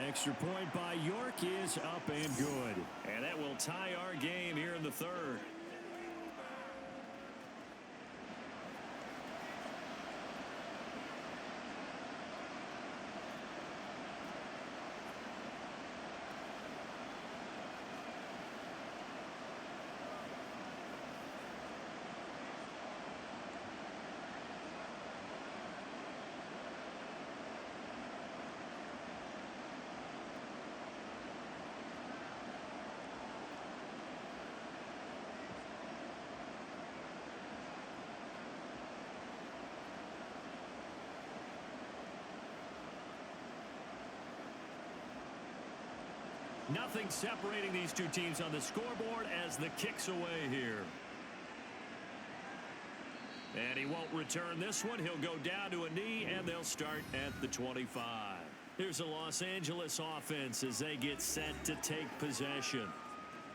S2: Extra point by York is up and good. And that will tie our game here in the 3rd. Nothing separating these two teams on the scoreboard as the kick's away here. And he won't return this one. He'll go down to a knee, and they'll start at the 25. Here's a Los Angeles offense as they get set to take possession.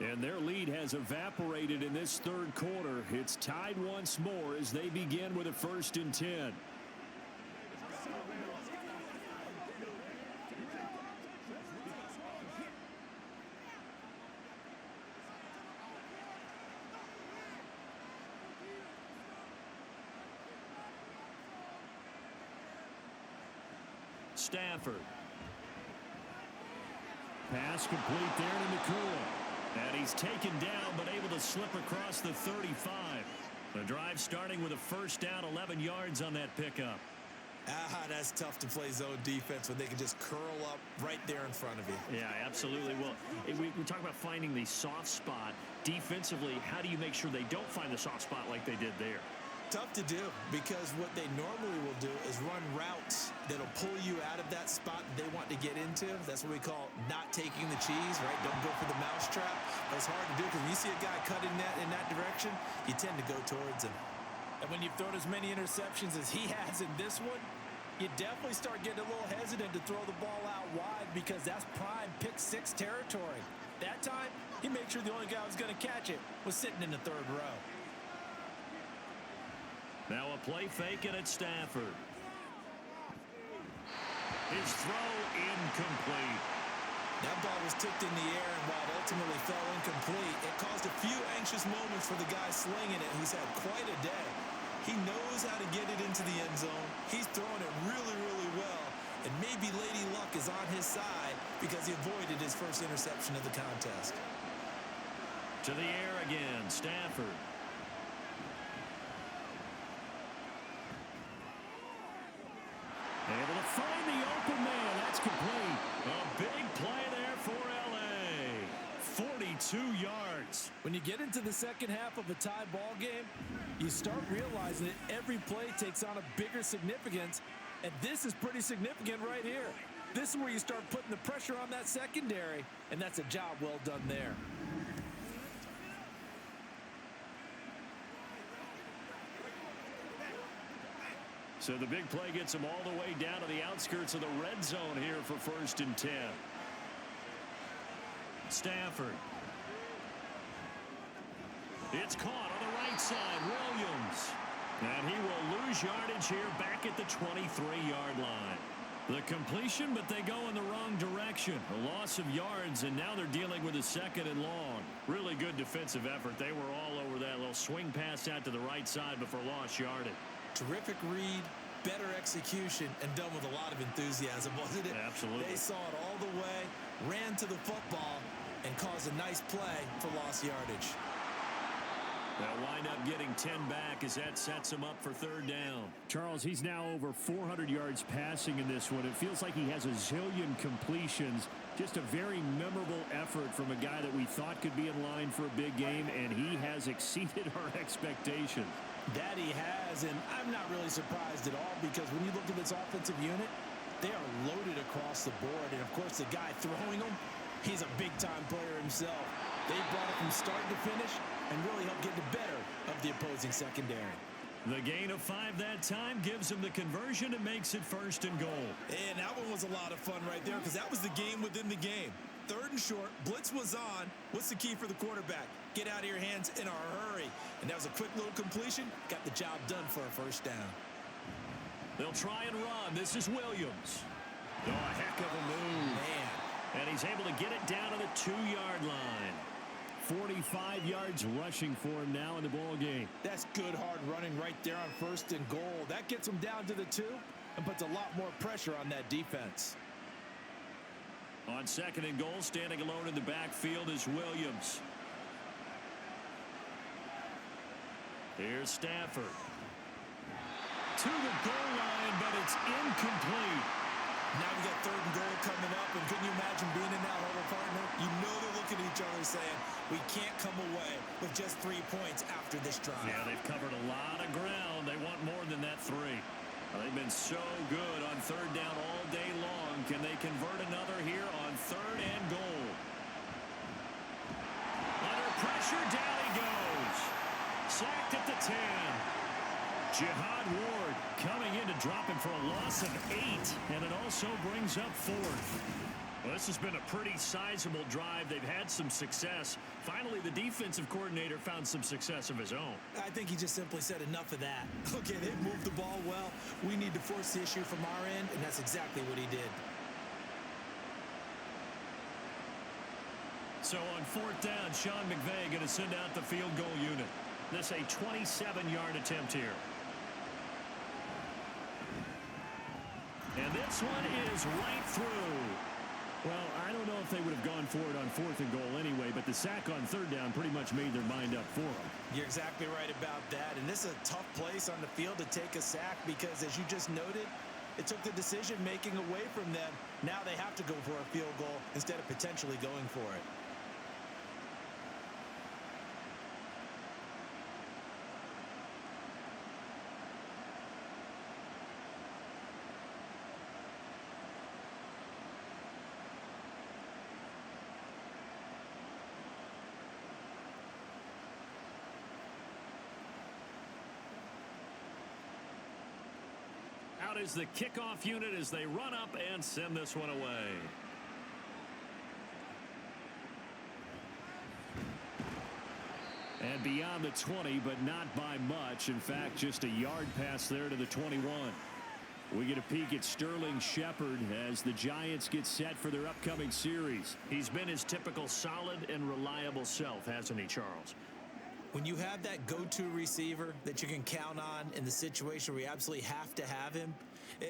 S2: And their lead has evaporated in this 3rd quarter. It's tied once more as they begin with a 1st and 10. Stafford. Pass complete there to Nakua. And he's taken down but able to slip across the 35. The drive starting with a 1st down, 11 yards on that pickup.
S3: That's tough to play zone defense when they can just curl up right there in front of you.
S2: Yeah, absolutely. Well, we talk about finding the soft spot. Defensively, how do you make sure they don't find the soft spot like they did there?
S3: Tough to do, because what they normally will do is run routes that'll pull you out of that spot that they want to get into. That's what we call not taking the cheese, right? Don't go for the mousetrap. But it's hard to do because when you see a guy cutting that in that direction, you tend to go towards him.
S4: And when you've thrown as many interceptions as he has in this one, you definitely start getting a little hesitant to throw the ball out wide because that's prime pick-6 territory. That time, he made sure the only guy who was going to catch it was sitting in the 3rd row.
S2: Now a play fake and it's Stafford. His throw incomplete.
S3: That ball was tipped in the air, and while it ultimately fell incomplete, it caused a few anxious moments for the guy slinging it, who's had quite a day. He knows how to get it into the end zone. He's throwing it really, really well. And maybe Lady Luck is on his side because he avoided his first interception of the contest.
S2: To the air again, Stafford. Able to find the open man. That's complete. A big play there for L.A. 42 yards.
S4: When you get into the second half of a tie ball game, you start realizing that every play takes on a bigger significance, and this is pretty significant right here. This is where you start putting the pressure on that secondary, and that's a job well done there.
S5: So the big play gets him all the way down to the outskirts of the red zone here for 1st and 10. Stafford. It's caught on the right side. Williams. And he will lose yardage here back at the 23-yard line. The completion, but they go in the wrong direction. A loss of yards, and now they're dealing with a 2nd and long. Really good defensive effort. They were all over that little swing pass out to the right side before lost yardage.
S3: Terrific read, better execution, and done with a lot of enthusiasm, wasn't it?
S5: Absolutely.
S3: They saw it all the way, ran to the football, and caused a nice play for lost yardage.
S5: They'll wind up getting 10 back as that sets him up for 3rd down.
S2: Charles, he's now over 400 yards passing in this one. It feels like he has a zillion completions. Just a very memorable effort from a guy that we thought could be in line for a big game, and he has exceeded our expectations.
S3: That he has, and I'm not really surprised at all because when you look at this offensive unit, they are loaded across the board. And, of course, the guy throwing them, he's a big-time player himself. They brought it from start to finish and really helped get the better of the opposing secondary.
S5: The gain of 5 that time gives him the conversion and makes it 1st and goal.
S3: And that one was a lot of fun right there because that was the game within the game. 3rd and short, blitz was on. What's the key for the quarterback? Get out of your hands in a hurry. And that was a quick little completion. Got the job done for a 1st down.
S5: They'll try and run. This is Williams. Oh, a heck of a move.
S3: Man.
S5: And he's able to get it down to the 2-yard line.
S2: 45 yards rushing for him now in the ball game.
S3: That's good hard running right there on 1st and goal. That gets him down to the 2 and puts a lot more pressure on that defense.
S5: On 2nd and goal, standing alone in the backfield is Williams. Here's Stafford. To the goal line, but it's incomplete.
S3: Now we got 3rd and goal coming up, and couldn't you imagine being in that huddle, partner? You know they're looking at each other saying, we can't come away with just 3 points after this drive.
S5: Yeah, they've covered a lot of ground. They want more than that 3. They've been so good on 3rd down all day long. Can they convert another here on 3rd and goal? Under pressure, down he goes. Sacked at the 10. Jihad Ward coming in to drop him for a loss of 8, and it also brings up 4th. Well, this has been a pretty sizable drive. They've had some success. Finally, the defensive coordinator found some success of his own.
S3: I think he just simply said enough of that. Okay, they've moved the ball well. We need to force the issue from our end, and that's exactly what he did.
S5: So on 4th down, Sean McVay going to send out the field goal unit. This a 27-yard attempt here. And this one is right through.
S2: Well, I don't know if they would have gone for it on 4th and goal anyway, but the sack on 3rd down pretty much made their mind up for them.
S3: You're exactly right about that. And this is a tough place on the field to take a sack because, as you just noted, it took the decision-making away from them. Now they have to go for a field goal instead of potentially going for it.
S5: Out is the kickoff unit as they run up and send this one away.
S2: And beyond the 20, but not by much. In fact, just a yard pass there to the 21. We get a peek at Sterling Shepard as the Giants get set for their upcoming series.
S5: He's been his typical solid and reliable self, hasn't he, Charles?
S3: When you have that go-to receiver that you can count on in the situation where you absolutely have to have him,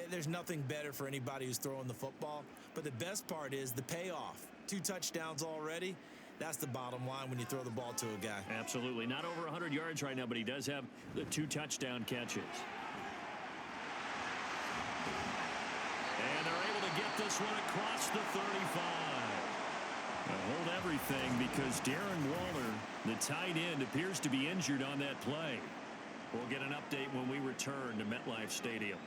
S3: there's nothing better for anybody who's throwing the football. But the best part is the payoff. 2 touchdowns already. That's the bottom line when you throw the ball to a guy.
S5: Absolutely. Not over 100 yards right now, but he does have the 2 touchdown catches. And they're able to get this one across the 35.
S2: Hold everything because Darren Waller, the tight end, appears to be injured on that play.
S5: We'll get an update when we return to MetLife Stadium.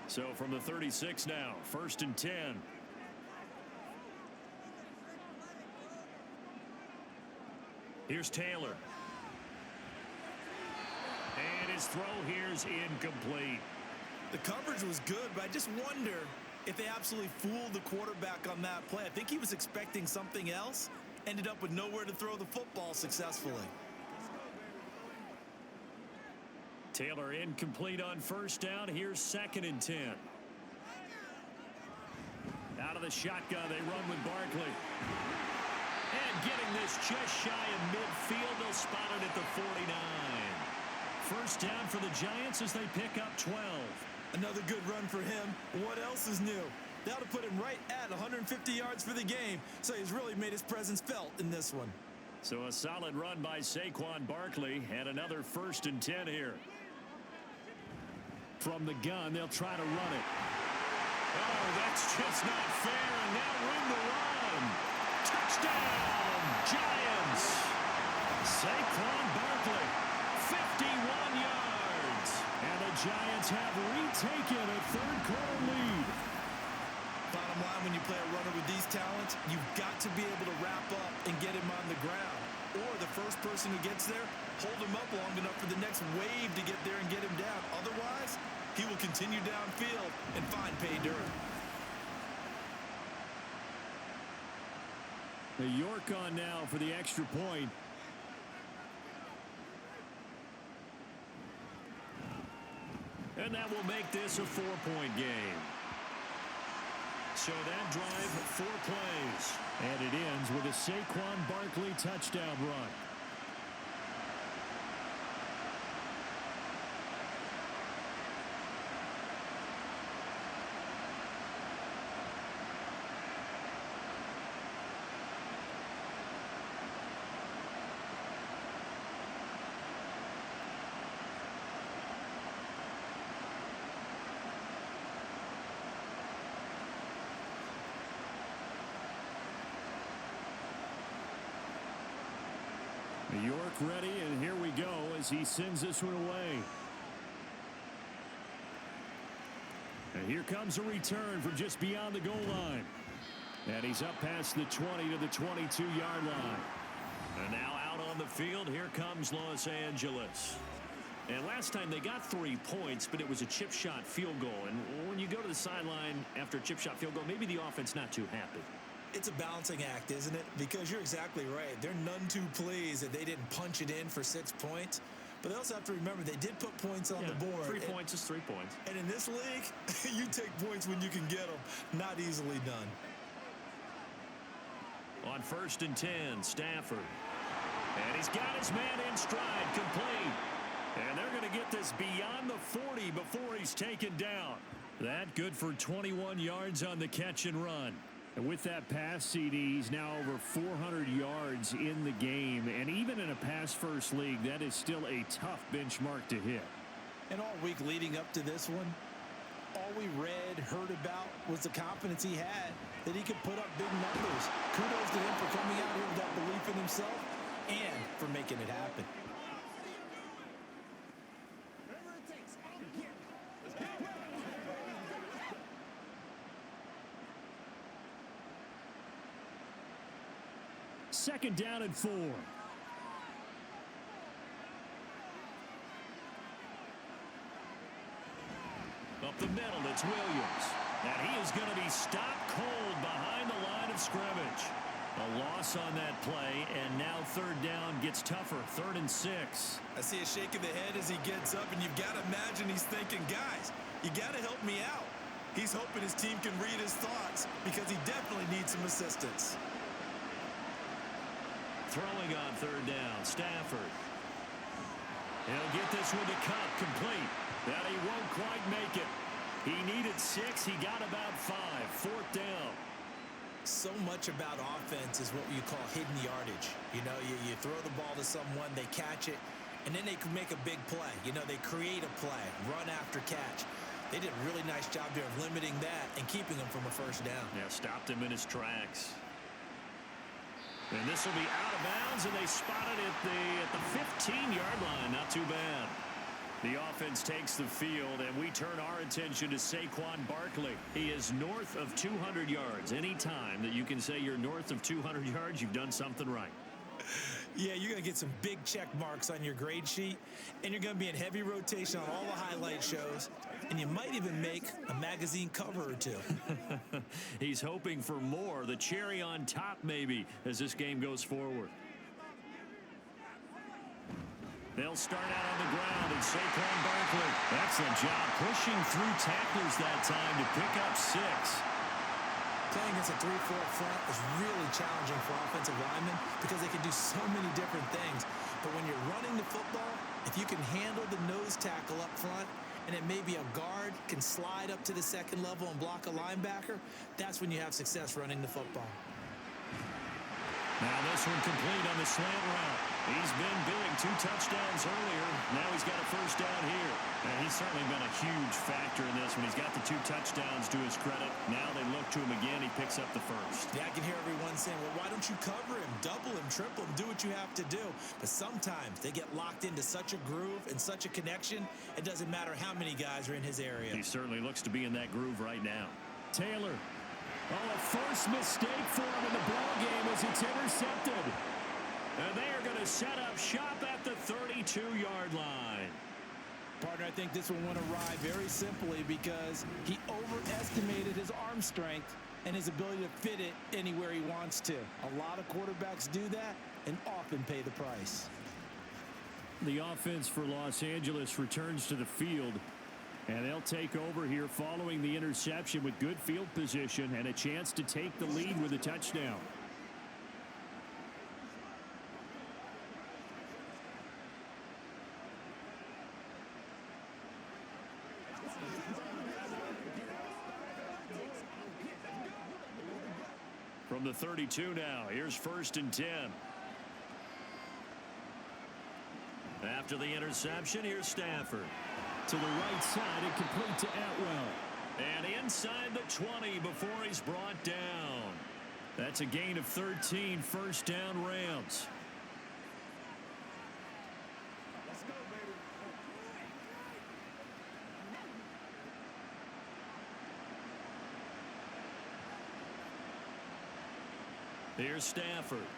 S2: So from the 36 now, 1st and 10.
S5: Here's Taylor. And his throw here's incomplete.
S3: The coverage was good, but I just wonder if they absolutely fooled the quarterback on that play. I think he was expecting something else, ended up with nowhere to throw the football successfully.
S2: Taylor incomplete on first down. Here's 2nd and 10. Out of the shotgun, they run with Barkley. And getting this just shy of midfield, they'll spot it at the 49. First down for the Giants as they pick up 12.
S3: Another good run for him. What else is new? They ought to put him right at 150 yards for the game, so he's really made his presence felt in this one.
S2: So a solid run by Saquon Barkley, and another 1st and 10 here. From the gun, they'll try to run it. Oh, that's just not fair, and now win the run. Touchdown, Giants. Saquon Barkley, 51 yards. And the Giants have retaken a third-quarter lead.
S3: Bottom line, when you play a runner with these talents, you've got to be able to wrap up and get him on the ground. Or the first person who gets there, hold him up long enough for the next wave to get there and get him down. Otherwise, he will continue downfield and find pay dirt.
S2: The York on now for the extra point. And that will make this a 4-point game. So that drive, 4 plays. And it ends with a Saquon Barkley touchdown run. York ready, and here we go as he sends this one away. And here comes a return from just beyond the goal line. And he's up past the 20 to the 22-yard line. And now out on the field, here comes Los Angeles. And last time they got 3 points, but it was a chip shot field goal. And when you go to the sideline after a chip shot field goal, maybe the offense not too happy.
S3: It's a balancing act, isn't it? Because you're exactly right. They're none too pleased that they didn't punch it in for 6 points. But they also have to remember they did put points on the board.
S2: 3 points is 3 points.
S3: And in this league, you take points when you can get them. Not easily done.
S2: On 1st and 10, Stafford. And he's got his man in stride, complete. And they're going to get this beyond the 40 before he's taken down. That good for 21 yards on the catch and run. And with that pass, CD, he's now over 400 yards in the game. And even in a pass-first league, that is still a tough benchmark to hit.
S3: And all week leading up to this one, all we read, heard about was the confidence he had that he could put up big numbers. Kudos to him for coming out here with that belief in himself and for making it happen.
S2: Second down and 4. Up the middle, it's Williams. And he is going to be stopped cold behind the line of scrimmage. A loss on that play, and now 3rd down gets tougher. 3rd and 6.
S3: I see a shake of the head as he gets up, and you've got to imagine he's thinking, guys, you got to help me out. He's hoping his team can read his thoughts because he definitely needs some assistance.
S2: Throwing on 3rd down, Stafford. He'll get this one to Cup, complete. But he won't quite make it. He needed 6. He got about 5. 4th down.
S3: So much about offense is what you call hidden yardage. You know, you throw the ball to someone, they catch it, and then they can make a big play. You know, they create a play, run after catch. They did a really nice job there of limiting that and keeping him from a 1st down.
S2: Yeah, stopped him in his tracks. And this will be out of bounds, and they spot it at the 15-yard line. Not too bad. The offense takes the field, and we turn our attention to Saquon Barkley. He is north of 200 yards. Any time that you can say you're north of 200 yards, you've done something right.
S3: Yeah, you're going to get some big check marks on your grade sheet, and you're going to be in heavy rotation on all the highlight shows, and you might even make a magazine cover or two.
S2: He's hoping for more, the cherry on top maybe, as this game goes forward. They'll start out on the ground, and Saquon Barkley. Excellent job pushing through tacklers that time to pick up 6.
S3: Playing against a 3-4 front is really challenging for offensive linemen because they can do so many different things. But when you're running the football, if you can handle the nose tackle up front, and it may be a guard can slide up to the second level and block a linebacker, that's when you have success running the football.
S2: Now this one complete on the slant route. He's been big, 2 touchdowns earlier. Now he's got a first down here. And he's certainly been a huge factor in this one. He's got the 2 touchdowns to his credit. Now they look to him again. He picks up the first.
S3: Yeah, I can hear everyone saying, well, why don't you cover him, double him, triple him, do what you have to do. But sometimes they get locked into such a groove and such a connection, it doesn't matter how many guys are in his area.
S2: He certainly looks to be in that groove right now.
S5: Taylor. Oh, a first mistake for him in the ball game as it's intercepted. And they are going to set up shop at the 32-yard line.
S4: Partner, I think this one went awry very simply because he overestimated his arm strength and his ability to fit it anywhere he wants to. A lot of quarterbacks do that and often pay the price.
S5: The offense for Los Angeles returns to the field. And they'll take over here following the interception with good field position and a chance to take the lead with a touchdown.
S2: From the 32 now, here's 1st and 10. After the interception, here's Stafford.
S5: To the right side and complete to Atwell.
S2: And inside the 20 before he's brought down.
S5: That's a gain of 13, first down Rams.
S7: Let's go, baby.
S2: Here's Stafford.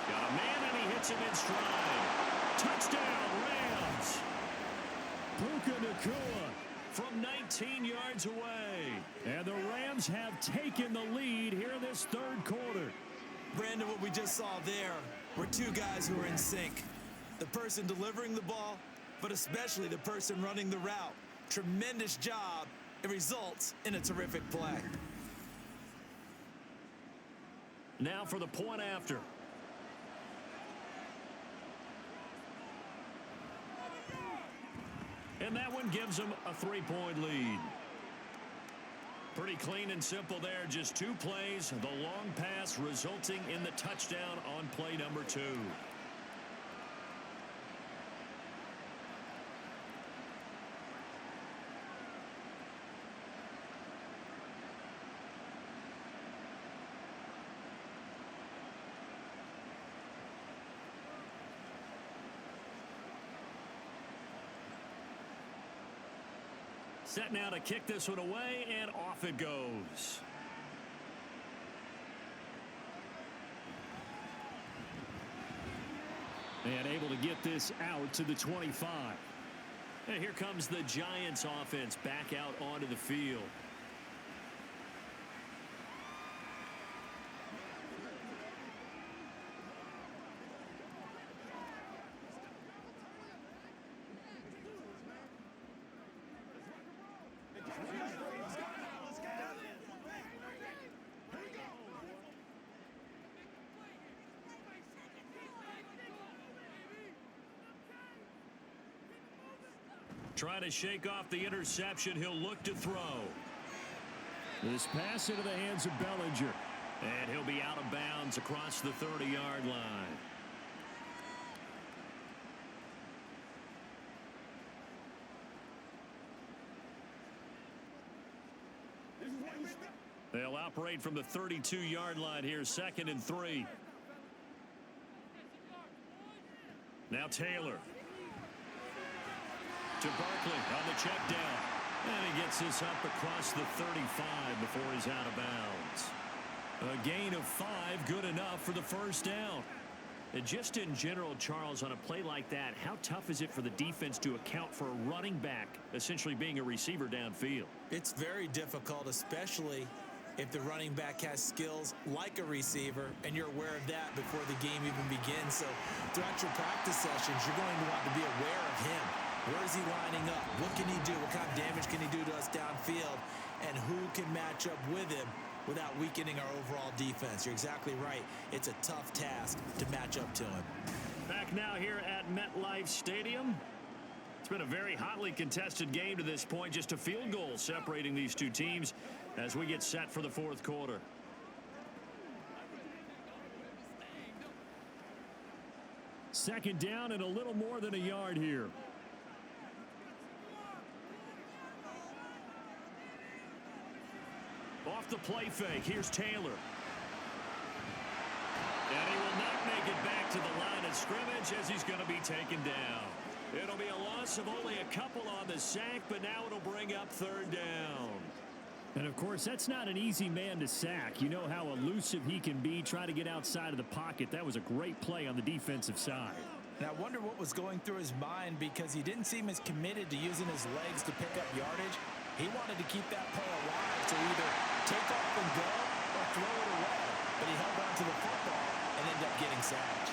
S2: Got a man and he hits him in stride. Touchdown, Rams.
S5: Puka Nacua
S2: from 19 yards away.
S5: And the Rams have taken the lead here in this 3rd quarter.
S3: Brandon, what we just saw there were 2 guys who were in sync. The person delivering the ball, but especially the person running the route. Tremendous job. It results in a terrific play.
S2: Now for the point after. And that one gives them a 3-point lead. Pretty clean and simple there. Just 2 plays. The long pass resulting in the touchdown on play number 2. Set now to kick this one away, and off it goes.
S5: And able to get this out to the 25.
S2: And here comes the Giants offense back out onto the field. Trying to shake off the interception. He'll look to throw.
S5: This pass into the hands of Bellinger.
S2: And he'll be out of bounds across the 30-yard line. They'll operate from the 32-yard line here, 2nd and 3. Now Taylor. To Barkley on the check down. And he gets this up across the 35 before he's out of bounds.
S5: A gain of 5, good enough for the first down. And just in general, Charles, on a play like that, how tough is it for the defense to account for a running back essentially being a receiver downfield?
S3: It's very difficult, especially if the running back has skills like a receiver, and you're aware of that before the game even begins. So throughout your practice sessions, you're going to want to be aware of him. Where is he lining up? What can he do? What kind of damage can he do to us downfield? And who can match up with him without weakening our overall defense? You're exactly right. It's a tough task to match up to him.
S5: Back now here at MetLife Stadium. It's been a very hotly contested game to this point. Just a field goal separating these two teams as we get set for the fourth quarter.
S2: Second down and a little more than a yard here.
S5: Off the play fake, here's Taylor. And he will not make it back to the line of scrimmage as he's going to be taken down. It'll be a loss of only a couple on the sack, but now it'll bring up third down.
S2: And, of course, that's not an easy man to sack. You know how elusive he can be, try to get outside of the pocket. That was a great play on the defensive side.
S4: And I wonder what was going through his mind, because he didn't seem as committed to using his legs to pick up yardage. He wanted to keep that play alive to either take off and go or throw it away. But he held on to the football and ended up getting sacked.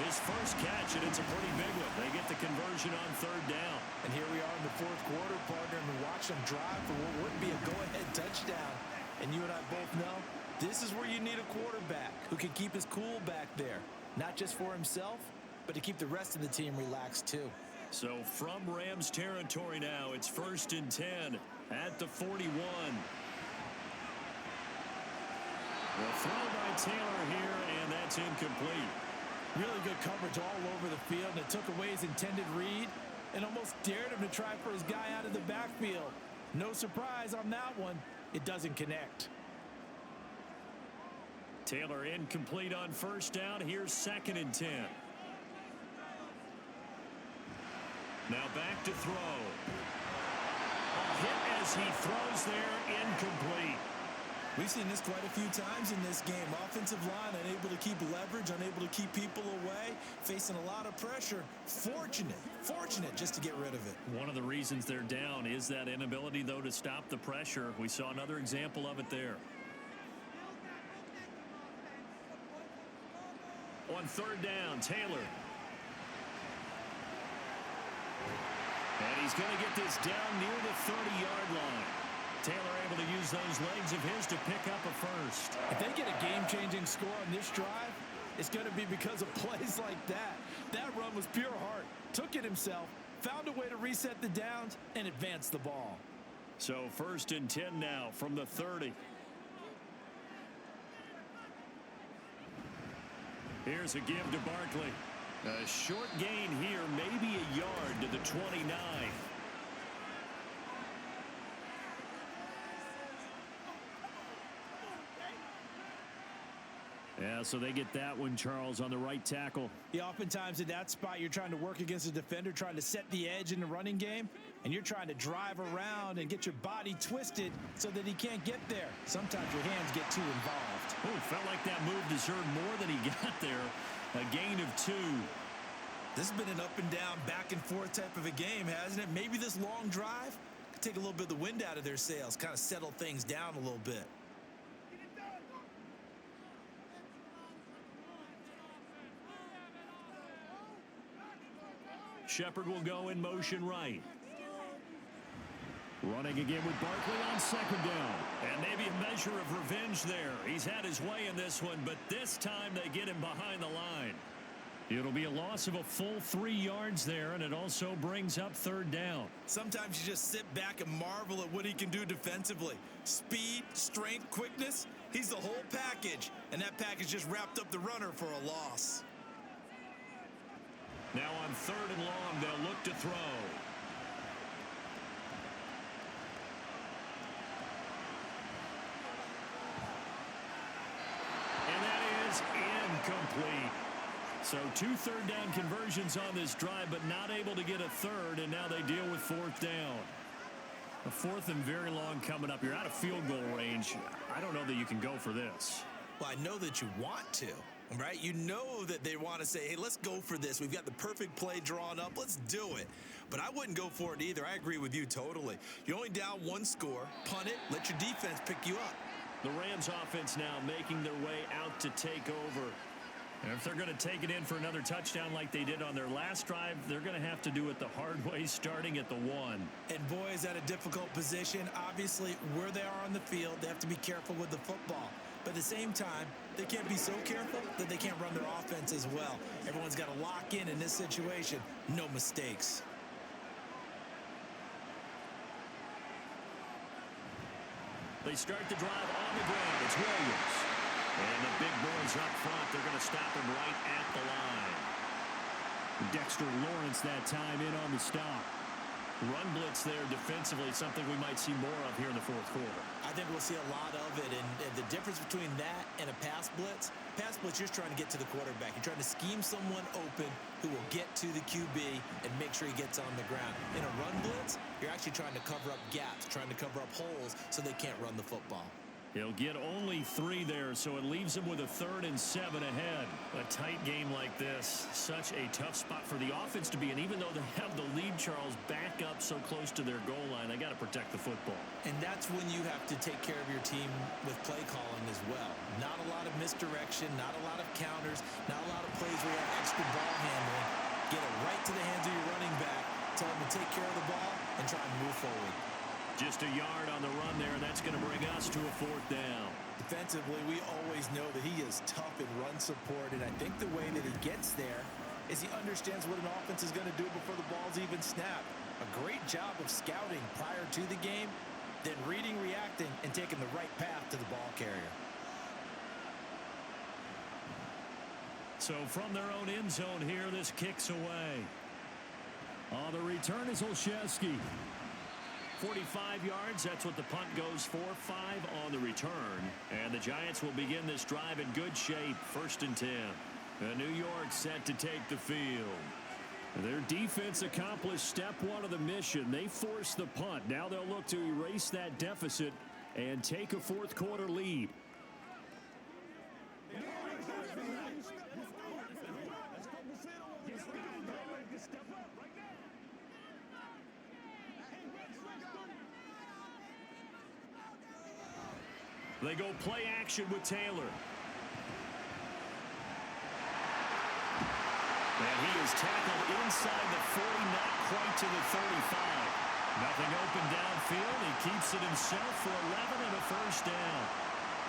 S5: His first catch, and it's a pretty big one. They get the conversion on third down.
S4: And here we are in the fourth quarter, partner, and we watch them drive for what would be a go-ahead touchdown. And you and I both know this is where you need a quarterback who can keep his cool back there. Not just for himself, but to keep the rest of the team relaxed too.
S5: So from Rams territory now, it's 1st and 10 at the 41. The throw by Taylor here, and that's incomplete.
S4: Really good coverage all over the field, and it took away his intended read and almost dared him to try for his guy out of the backfield. No surprise on that one. It doesn't connect.
S5: Taylor incomplete on first down. Here's 2nd and 10. Now back to throw. A hit as he throws there, incomplete.
S3: We've seen this quite a few times in this game. Offensive line unable to keep leverage, unable to keep people away, facing a lot of pressure. Fortunate just to get rid of it.
S5: One of the reasons they're down is that inability, though, to stop the pressure. We saw another example of it there. On third down, Taylor. And he's going to get this down near the 30-yard line. Taylor able to use those legs of his to pick up a first.
S4: If they get a game-changing score on this drive, it's going to be because of plays like that. That run was pure heart. Took it himself, found a way to reset the downs, and advance the ball.
S5: So 1st and 10 now from the 30. Here's a give to Barkley. A short gain here, maybe a yard to the 29.
S2: Yeah, so they get that one, Charles, on the right tackle.
S4: Yeah, oftentimes in that spot, you're trying to work against a defender, trying to set the edge in the running game, and you're trying to drive around and get your body twisted so that he can't get there. Sometimes your hands get too involved.
S5: Oh, felt like that move deserved more than he got there. A gain of 2.
S3: This has been an up and down, back and forth type of a game, hasn't it? Maybe this long drive could take a little bit of the wind out of their sails, kind of settle things down a little bit.
S5: Shepard will go in motion right. Running again with Barkley on 2nd down. And maybe a measure of revenge there. He's had his way in this one, but this time they get him behind the line. It'll be a loss of a full 3 yards there, and it also brings up 3rd down.
S3: Sometimes you just sit back and marvel at what he can do defensively. Speed, strength, quickness, he's the whole package. And that package just wrapped up the runner for a loss.
S5: Now on 3rd and long, they'll look to throw. And that is incomplete. So 2 third down conversions on this drive, but not able to get a third, and now they deal with 4th down. A fourth and very long coming up. You're out of field goal range. I don't know that you can go for this.
S3: Well, I know that you want to, right? You know that they want to say, hey, let's go for this. We've got the perfect play drawn up. Let's do it. But I wouldn't go for it either. I agree with you totally. You're only down one score. Punt it. Let your defense pick you up.
S5: The Rams offense now making their way out to take over. And if they're going to take it in for another touchdown like they did on their last drive, they're going to have to do it the hard way, starting at the 1.
S3: And boy, is that a difficult position. Obviously, where they are on the field, they have to be careful with the football. But at the same time, they can't be so careful that they can't run their offense as well. Everyone's got to lock in this situation. No mistakes.
S5: They start the drive on the ground. It's Williams. And the big boys up front, they're going to stop him right at the line.
S2: Dexter Lawrence that time in on the stop.
S5: Run blitz there defensively, something we might see more of here in the fourth quarter.
S3: I think we'll see a lot of it, and the difference between that and a pass blitz, you're just trying to get to the quarterback. You're trying to scheme someone open who will get to the QB and make sure he gets on the ground. In a run blitz, you're actually trying to cover up gaps, trying to cover up holes so they can't run the football.
S5: He'll get only 3 there, so it leaves him with a 3rd and 7 ahead. A tight game like this, such a tough spot for the offense to be in. Even though they have the lead, Charles, back up so close to their goal line, they got to protect the football.
S3: And that's when you have to take care of your team with play calling as well. Not a lot of misdirection, not a lot of counters, not a lot of plays where you have extra ball handling. Get it right to the hands of your running back, tell him to take care of the ball, and try and move forward.
S5: Just a yard on the run there, and that's going to bring us to a 4th down.
S4: Defensively, we always know that he is tough in run support, and I think the way that he gets there is he understands what an offense is going to do before the ball's even snapped. A great job of scouting prior to the game, then reading, reacting, and taking the right path to the ball carrier.
S5: So from their own end zone here, this kicks away.
S2: On the return is Olszewski.
S5: 45 yards, that's what the punt goes for. 5 on the return. And the Giants will begin this drive in good shape. 1st and 10. New York set to take the field.
S2: Their defense accomplished step 1 of the mission. They forced the punt. Now they'll look to erase that deficit and take a 4th quarter lead.
S5: They go play action with Taylor. And he is tackled inside the 40, not quite to the 35. Nothing open downfield. He keeps it himself for 11 and a 1st down.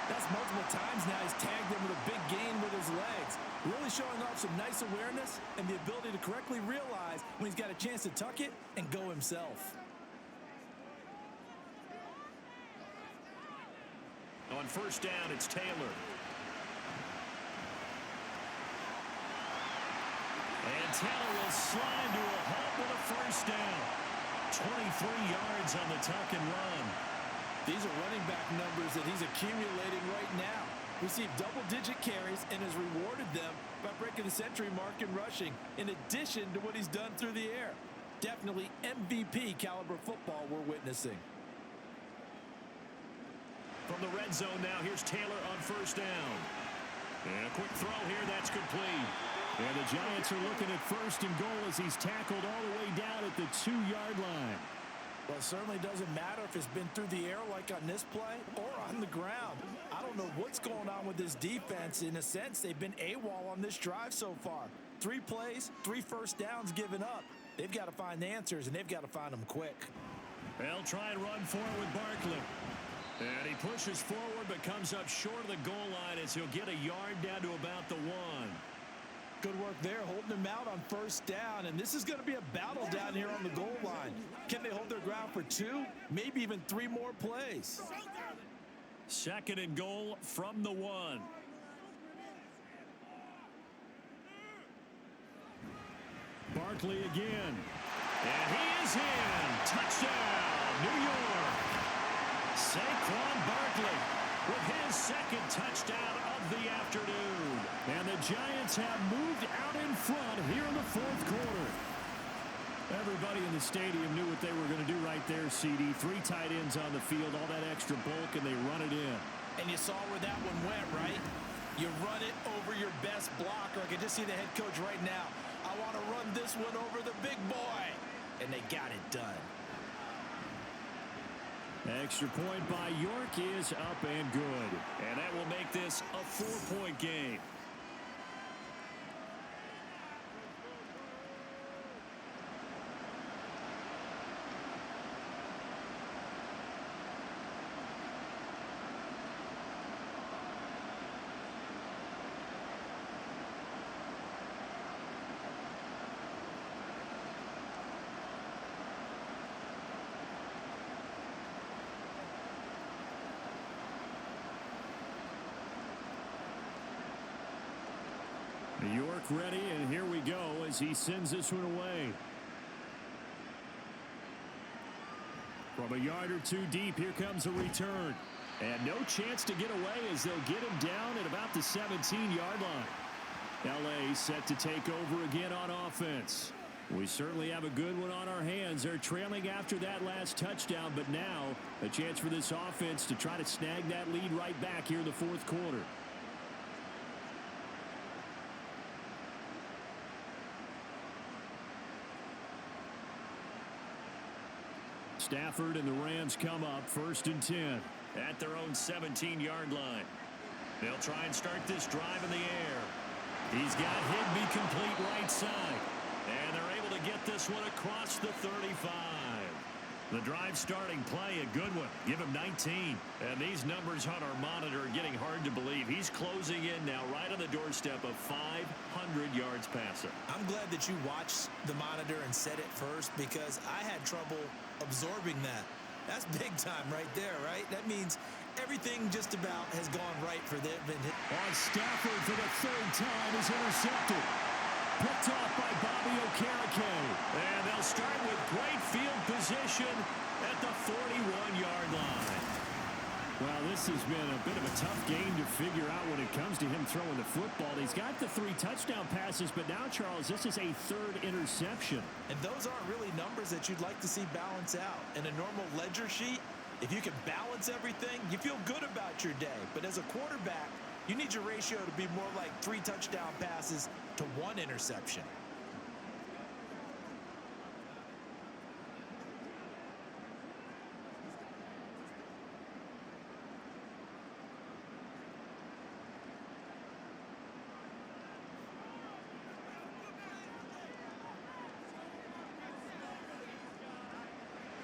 S4: That's multiple times now he's tagged him with a big gain with his legs. Really showing off some nice awareness and the ability to correctly realize when he's got a chance to tuck it and go himself.
S5: On 1st down, it's Taylor. And Taylor will slide to a halt with a 1st down. 23 yards on the tuck and run.
S4: These are running back numbers that he's accumulating right now. Received double-digit carries and has rewarded them by breaking the century mark in rushing, in addition to what he's done through the air. Definitely MVP caliber football we're witnessing.
S5: From the red zone now, here's Taylor on 1st down. And a quick throw here, that's complete.
S2: And the Giants are looking at 1st and goal as he's tackled all the way down at the 2-yard line.
S4: Well, it certainly doesn't matter if it's been through the air like on this play or on the ground. I don't know what's going on with this defense. In a sense, they've been AWOL on this drive so far. 3 plays, 3 1st downs given up. They've got to find answers, and they've got to find them quick.
S5: They'll try and run forward with Barkley. And he pushes forward but comes up short of the goal line as he'll get a yard down to about the 1.
S4: Good work there, holding him out on 1st down. And this is going to be a battle down here on the goal line. Can they hold their ground for 2, maybe even 3 more plays?
S5: 2nd and goal from the 1.
S2: Barkley again.
S5: And he is in. Touchdown, New York. Saquon Barkley with his 2nd touchdown of the afternoon.
S2: And the Giants have moved out in front here in the 4th quarter. Everybody in the stadium knew what they were going to do right there, CD. 3 tight ends on the field, all that extra bulk, and they run it in.
S3: And you saw where that one went, right? You run it over your best blocker. I can just see the head coach right now. I want to run this one over the big boy. And they got it done.
S2: Extra point by York is up and good.
S5: And that will make this a 4-point game.
S2: York ready, and here we go as he sends this one away. From a yard or two deep, here comes a return. And no chance to get away as they'll get him down at about the 17-yard line. LA set to take over again on offense. We certainly have a good one on our hands. They're trailing after that last touchdown, but now a chance for this offense to try to snag that lead right back here in the fourth quarter. Stafford and the Rams come up 1st and 10
S5: at their own 17-yard line. They'll try and start this drive in the air. He's got Higbee complete right side. And they're able to get this one across the 35. The drive starting play, a good one. Give him 19. And these numbers on our monitor are getting hard to believe. He's closing in now right on the doorstep of 500 yards passing.
S3: I'm glad that you watched the monitor and said it first because I had trouble absorbing that. That's big time right there, right? That means everything just about has gone right for them.
S2: On Stafford for the 3rd time is intercepted. Picked off by Bobby Okereke.
S5: And they'll start with great field position at the 41-yard line.
S2: Well, this has been a bit of a tough game to figure out when it comes to him throwing the football. He's got the 3 touchdown passes, but now, Charles, this is a 3rd interception.
S3: And those aren't really numbers that you'd like to see balance out. In a normal ledger sheet, if you can balance everything, you feel good about your day. But as a quarterback, you need your ratio to be more like 3 touchdown passes to 1 interception.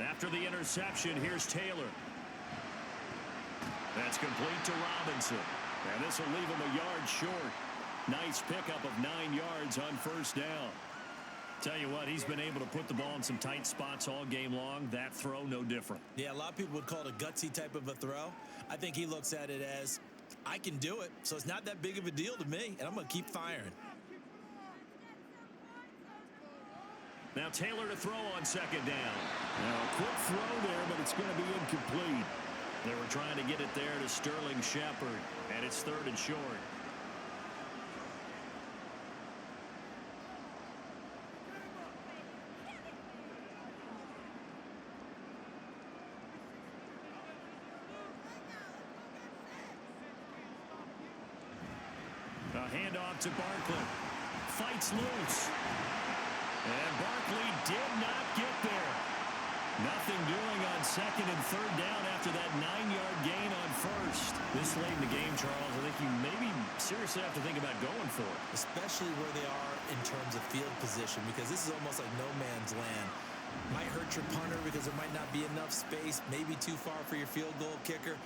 S5: After the interception, here's Taylor. That's complete to Robinson. And this will leave him a yard short. Nice pickup of 9 yards on 1st down. Tell you what, he's been able to put the ball in some tight spots all game long. That throw, no different.
S3: Yeah, a lot of people would call it a gutsy type of a throw. I think he looks at it as, I can do it, so it's not that big of a deal to me, and I'm going to keep firing.
S5: Now Taylor to throw on 2nd down.
S2: Now a quick throw there, but it's going to be incomplete.
S5: They were trying to get it there to Sterling Shepard, and it's 3rd and short. A handoff to Barkley. Fights loose. And Barkley did not get there. Nothing doing on 2nd and 3rd down after that 9-yard gain on 1st. This late in the game, Charles, I think you maybe seriously have to think about going for it.
S3: Especially where they are in terms of field position, because this is almost like no man's land. Might hurt your punter because there might not be enough space, maybe too far for your field goal kicker.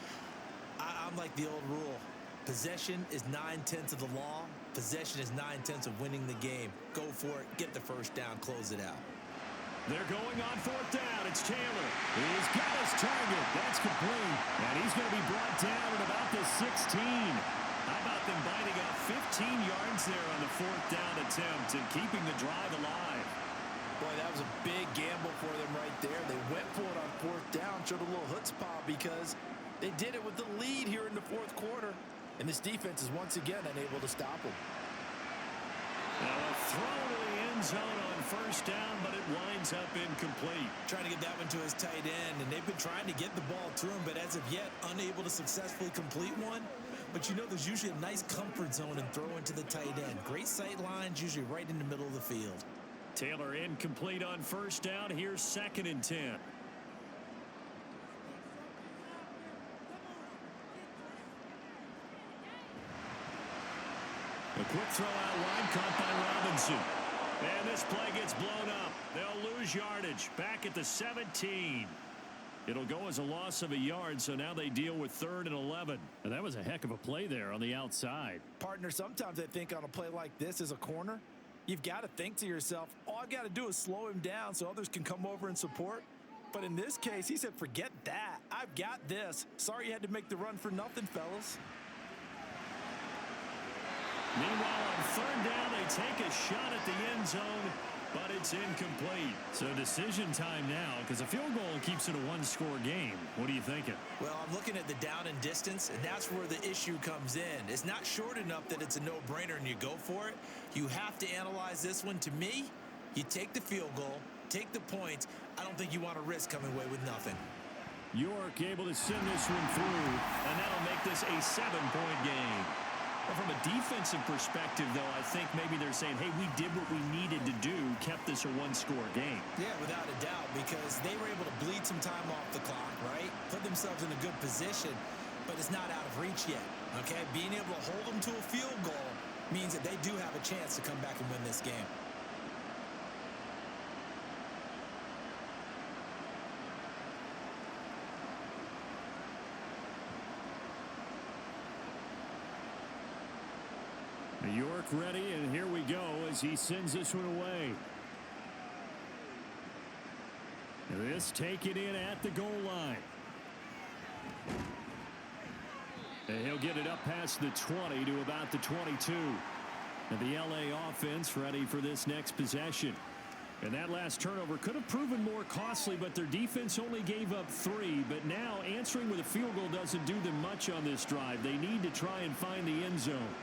S3: I'm like the old rule. Possession is 9/10 of the law. Possession is 9/10 of winning the game. Go for it. Get the 1st down. Close it out.
S5: They're going on 4th down. It's Taylor.
S2: He's got his target. That's complete.
S5: And he's going to be brought down at about the 16. How about them biting up 15 yards there on the 4th down attempt and keeping the drive alive?
S4: Boy, that was a big gamble for them right there. They went for it on 4th down, showed a little chutzpah because they did it with the lead here in the 4th quarter. And this defense is once again unable to stop them.
S5: Now a throw to the end zone on first down, but it winds up incomplete.
S3: Trying to get that one to his tight end, and they've been trying to get the ball to him, but as of yet, unable to successfully complete one. But you know there's usually a nice comfort zone and throw into the tight end. Great sight lines, usually right in the middle of the field.
S5: Taylor incomplete on first down. Here's 2nd and 10. A quick throw out wide, caught by Robinson. And this play gets blown up. They'll lose yardage. Back at the 17. It'll go as a loss of a yard, so now they deal with 3rd and 11.
S2: And that was a heck of a play there on the outside.
S4: Partner, sometimes I think on a play like this as a corner, you've got to think to yourself, all I've got to do is slow him down so others can come over and support. But in this case, he said, forget that. I've got this. Sorry you had to make the run for nothing, fellas.
S5: Meanwhile, on 3rd down, they take a shot at the end zone, but it's incomplete.
S2: So decision time now, because a field goal keeps it a one-score game. What are you thinking?
S3: Well, I'm looking at the down and distance, and that's where the issue comes in. It's not short enough that it's a no-brainer and you go for it. You have to analyze this one. To me, you take the field goal, take the points. I don't think you want to risk coming away with nothing.
S2: York able to send this one through,
S5: and that'll make this a 7-point game. Well, from a defensive perspective, though, I think maybe they're saying, hey, we did what we needed to do, kept this a one-score game.
S3: Yeah, without a doubt, because they were able to bleed some time off the clock, right? Put themselves in a good position, but it's not out of reach yet, okay? Being able to hold them to a field goal means that they do have a chance to come back and win this game.
S2: York ready, and here we go as he sends this one away. This taken in at the goal line. And he'll get it up past the 20 to about the 22. And the LA offense ready for this next possession. And that last turnover could have proven more costly, but their defense only gave up 3. But now answering with a field goal doesn't do them much on this drive. They need to try and find the end zone.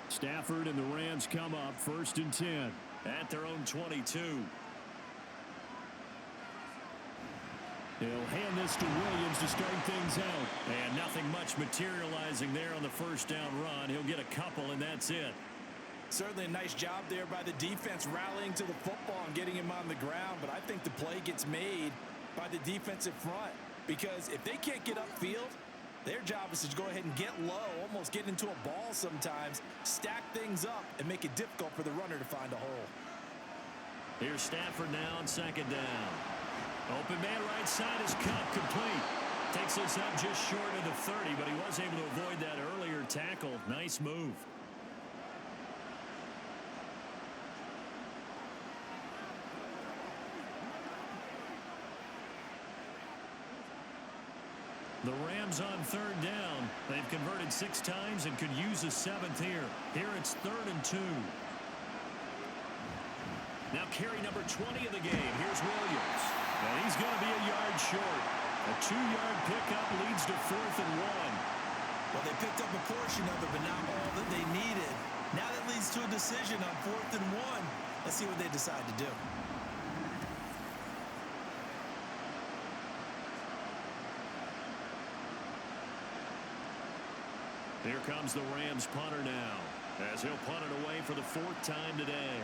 S2: Stafford and the Rams come up 1st and 10
S5: at their own 22.
S2: He'll hand this to Williams to start things out.
S5: And nothing much materializing there on the first down run. He'll get a couple, and that's it.
S4: Certainly a nice job there by the defense rallying to the football and getting him on the ground, but I think the play gets made by the defensive front because if they can't get upfield, their job is to go ahead and get low, almost get into a ball sometimes, stack things up, and make it difficult for the runner to find a hole.
S5: Here's Stafford now on 2nd down. Open man right side is cut complete. Takes this up just short of the 30, but he was able to avoid that earlier tackle. Nice move. The Rams on 3rd down. They've converted 6 times and could use a 7th here. Here it's 3rd and 2. Now carry number 20 of the game. Here's Williams. And he's going to be a yard short. A 2-yard pickup leads to 4th and 1.
S3: Well, they picked up a portion of it, but not all that they needed. Now that leads to a decision on 4th and 1. Let's see what they decide to do.
S5: Here comes the Rams punter now, as he'll punt it away for the 4th time today.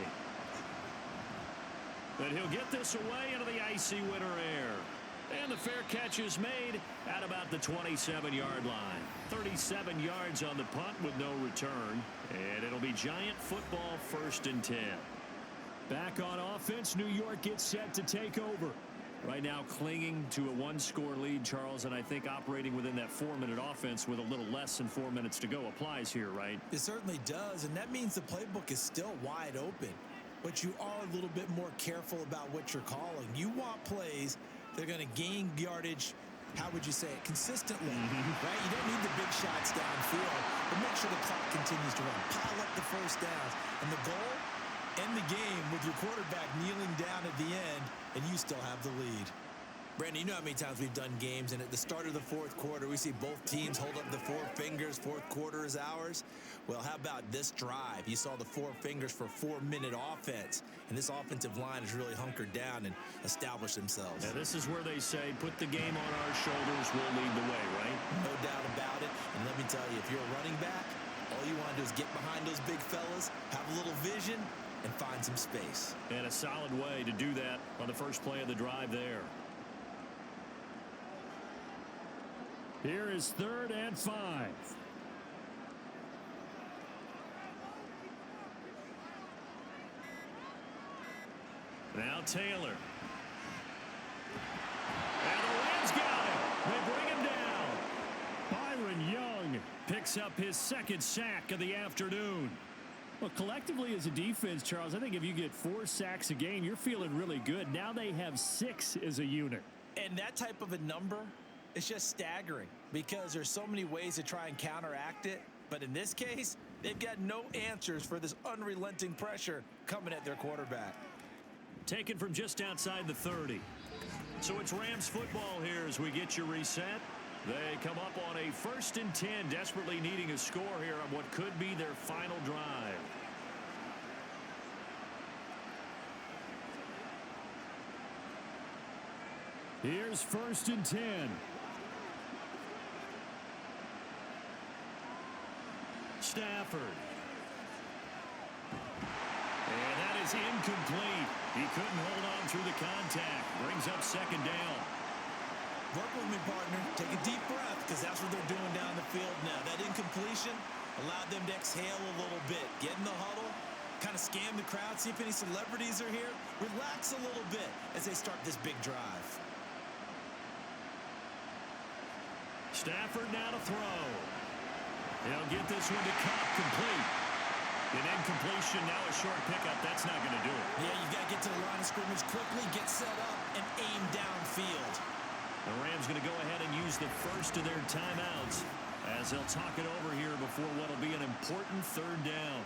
S5: And he'll get this away into the icy winter air. And the fair catch is made at about the 27-yard line. 37 yards on the punt with no return. And it'll be Giant football 1st and 10.
S2: Back on offense, New York gets set to take over.
S5: Right now clinging to a 1-score lead, Charles, and I think operating within that 4-minute offense with a little less than 4 minutes to go applies here, right?
S3: It certainly does, and that means the playbook is still wide open. But you are a little bit more careful about what you're calling. You want plays that are going to gain yardage, how would you say it, consistently, right? You don't need the big shots downfield, but make sure the clock continues to run. Pile up the first downs. And the goal, end the game with your quarterback kneeling down at the end, and you still have the lead. Brandon, you know how many times we've done games, and at the start of the fourth quarter, we see both teams hold up the four fingers, fourth quarter is ours. Well, how about this drive? You saw the four fingers for 4-minute offense, and this offensive line has really hunkered down and established themselves.
S5: Yeah, this is where they say, put the game on our shoulders, we'll lead the way, right?
S3: No doubt about it, and let me tell you, if you're a running back, all you want to do is get behind those big fellas, have a little vision, and find some space.
S5: And a solid way to do that on the first play of the drive there.
S2: Here is 3rd and 5.
S5: Now Taylor. And the Rams got him. They bring him down.
S2: Byron Young
S5: Picks up his 2nd sack of the afternoon.
S2: Well, collectively as a defense, Charles, I think if you get 4 sacks a game, you're feeling really good. Now they have 6 as a unit.
S3: And that type of a number, it's just staggering because there's so many ways to try and counteract it. But in this case, they've got no answers for this unrelenting pressure coming at their quarterback.
S5: Taken from just outside the 30. So it's Rams football here as we get you reset. They come up on a 1st and 10, desperately needing a score here on what could be their final drive.
S2: Here's 1st and 10.
S5: Stafford. And that is incomplete. He couldn't hold on through the contact. Brings up 2nd down.
S3: Work with me, partner. Take a deep breath because that's what they're doing down the field now. That incompletion allowed them to exhale a little bit. Get in the huddle, kind of scan the crowd, see if any celebrities are here. Relax a little bit as they start this big drive.
S5: Stafford now to throw. He'll get this one to Cup, complete. An incompletion, now a short pickup. That's not going to do it.
S3: Yeah, you've got to get to the line of scrimmage quickly, get set up, and aim downfield.
S5: The Rams going to go ahead and use the first of their timeouts as they'll talk it over here before what will be an important 3rd down.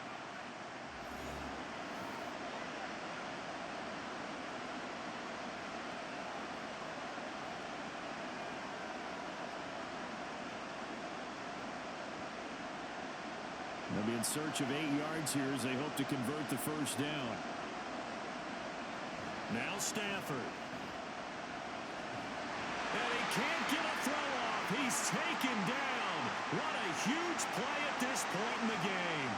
S2: They'll be in search of 8 yards here as they hope to convert the 1st down.
S5: Now Stafford. And he can't get a throw off. He's taken down. What a huge play at this point in the game.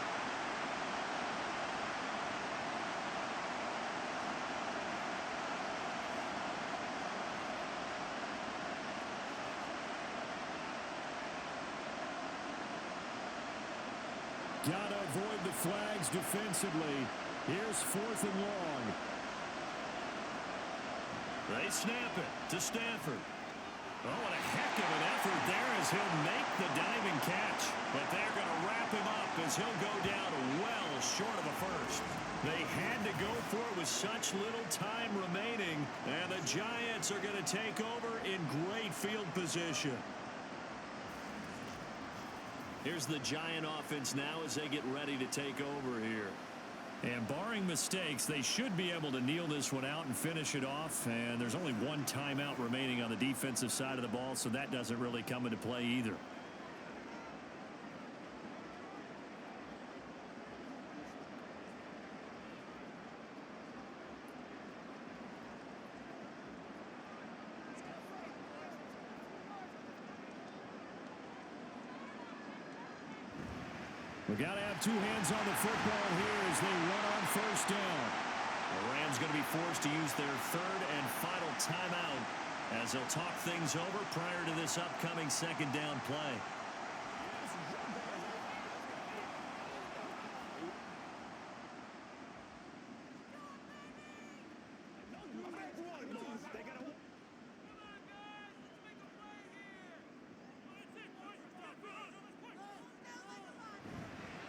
S2: Got to avoid the flags defensively. Here's 4th and long.
S5: They snap it to Stafford. Oh, what a heck of an effort there as he'll make the diving catch. But they're going to wrap him up as he'll go down well short of a first. They had to go for it with such little time remaining. And the Giants are going to take over in great field position. Here's the Giant offense now as they get ready to take over here.
S2: And barring mistakes, they should be able to kneel this one out and finish it off. And there's only 1 timeout remaining on the defensive side of the ball, so that doesn't really come into play either. We got to have 2 hands on the football here as they run on 1st down.
S5: The Rams going to be forced to use their 3rd and final timeout as they'll talk things over prior to this upcoming 2nd down play.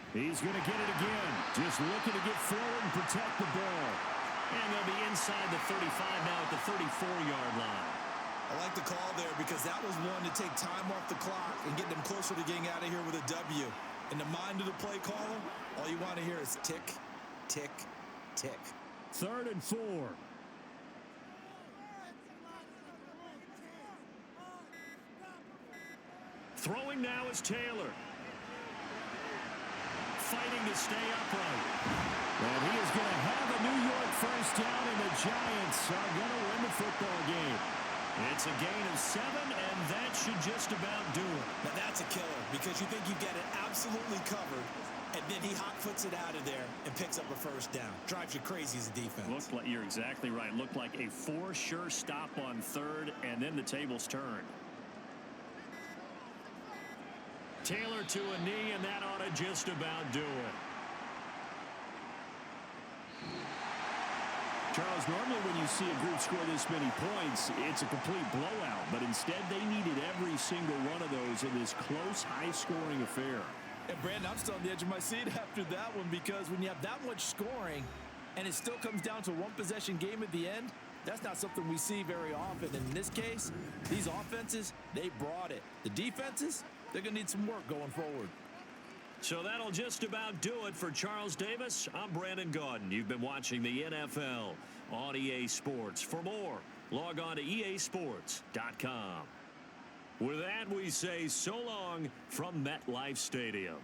S2: He's going to get it again. Just looking to get forward and protect the ball.
S5: And they'll be inside the 35 now at the 34-yard line.
S3: I like the call there because that was one to take time off the clock and get them closer to getting out of here with a W. In the mind of the play caller, all you want to hear is tick, tick, tick.
S2: 3rd and 4. Throwing now is Taylor. Fighting to stay upright.
S5: And he is going to have a New York first down, and the Giants are going to win the football game.
S2: It's a gain of 7, and that should just about do it.
S3: Now that's a killer because you think you've got it absolutely covered, and then he hot foots it out of there and picks up a first down. Drives you crazy as a defense.
S2: Looked like, you're exactly right. Looked like a for sure stop on third, and then the tables turned. Taylor to a knee, and that ought to just about do it.
S5: Charles, normally when you see a group score this many points, it's a complete blowout. But instead, they needed every single one of those in this close, high-scoring affair.
S4: And, Brandon, I'm still on the edge of my seat after that one because when you have that much scoring and it still comes down to a one-possession game at the end, that's not something we see very often. In this case, these offenses, they brought it. The defenses, they're going to need some work going forward.
S2: So that'll just about do it for Charles Davis. I'm Brandon Gaudin. You've been watching the NFL on EA Sports. For more, log on to easports.com. With that, we say so long from MetLife Stadium.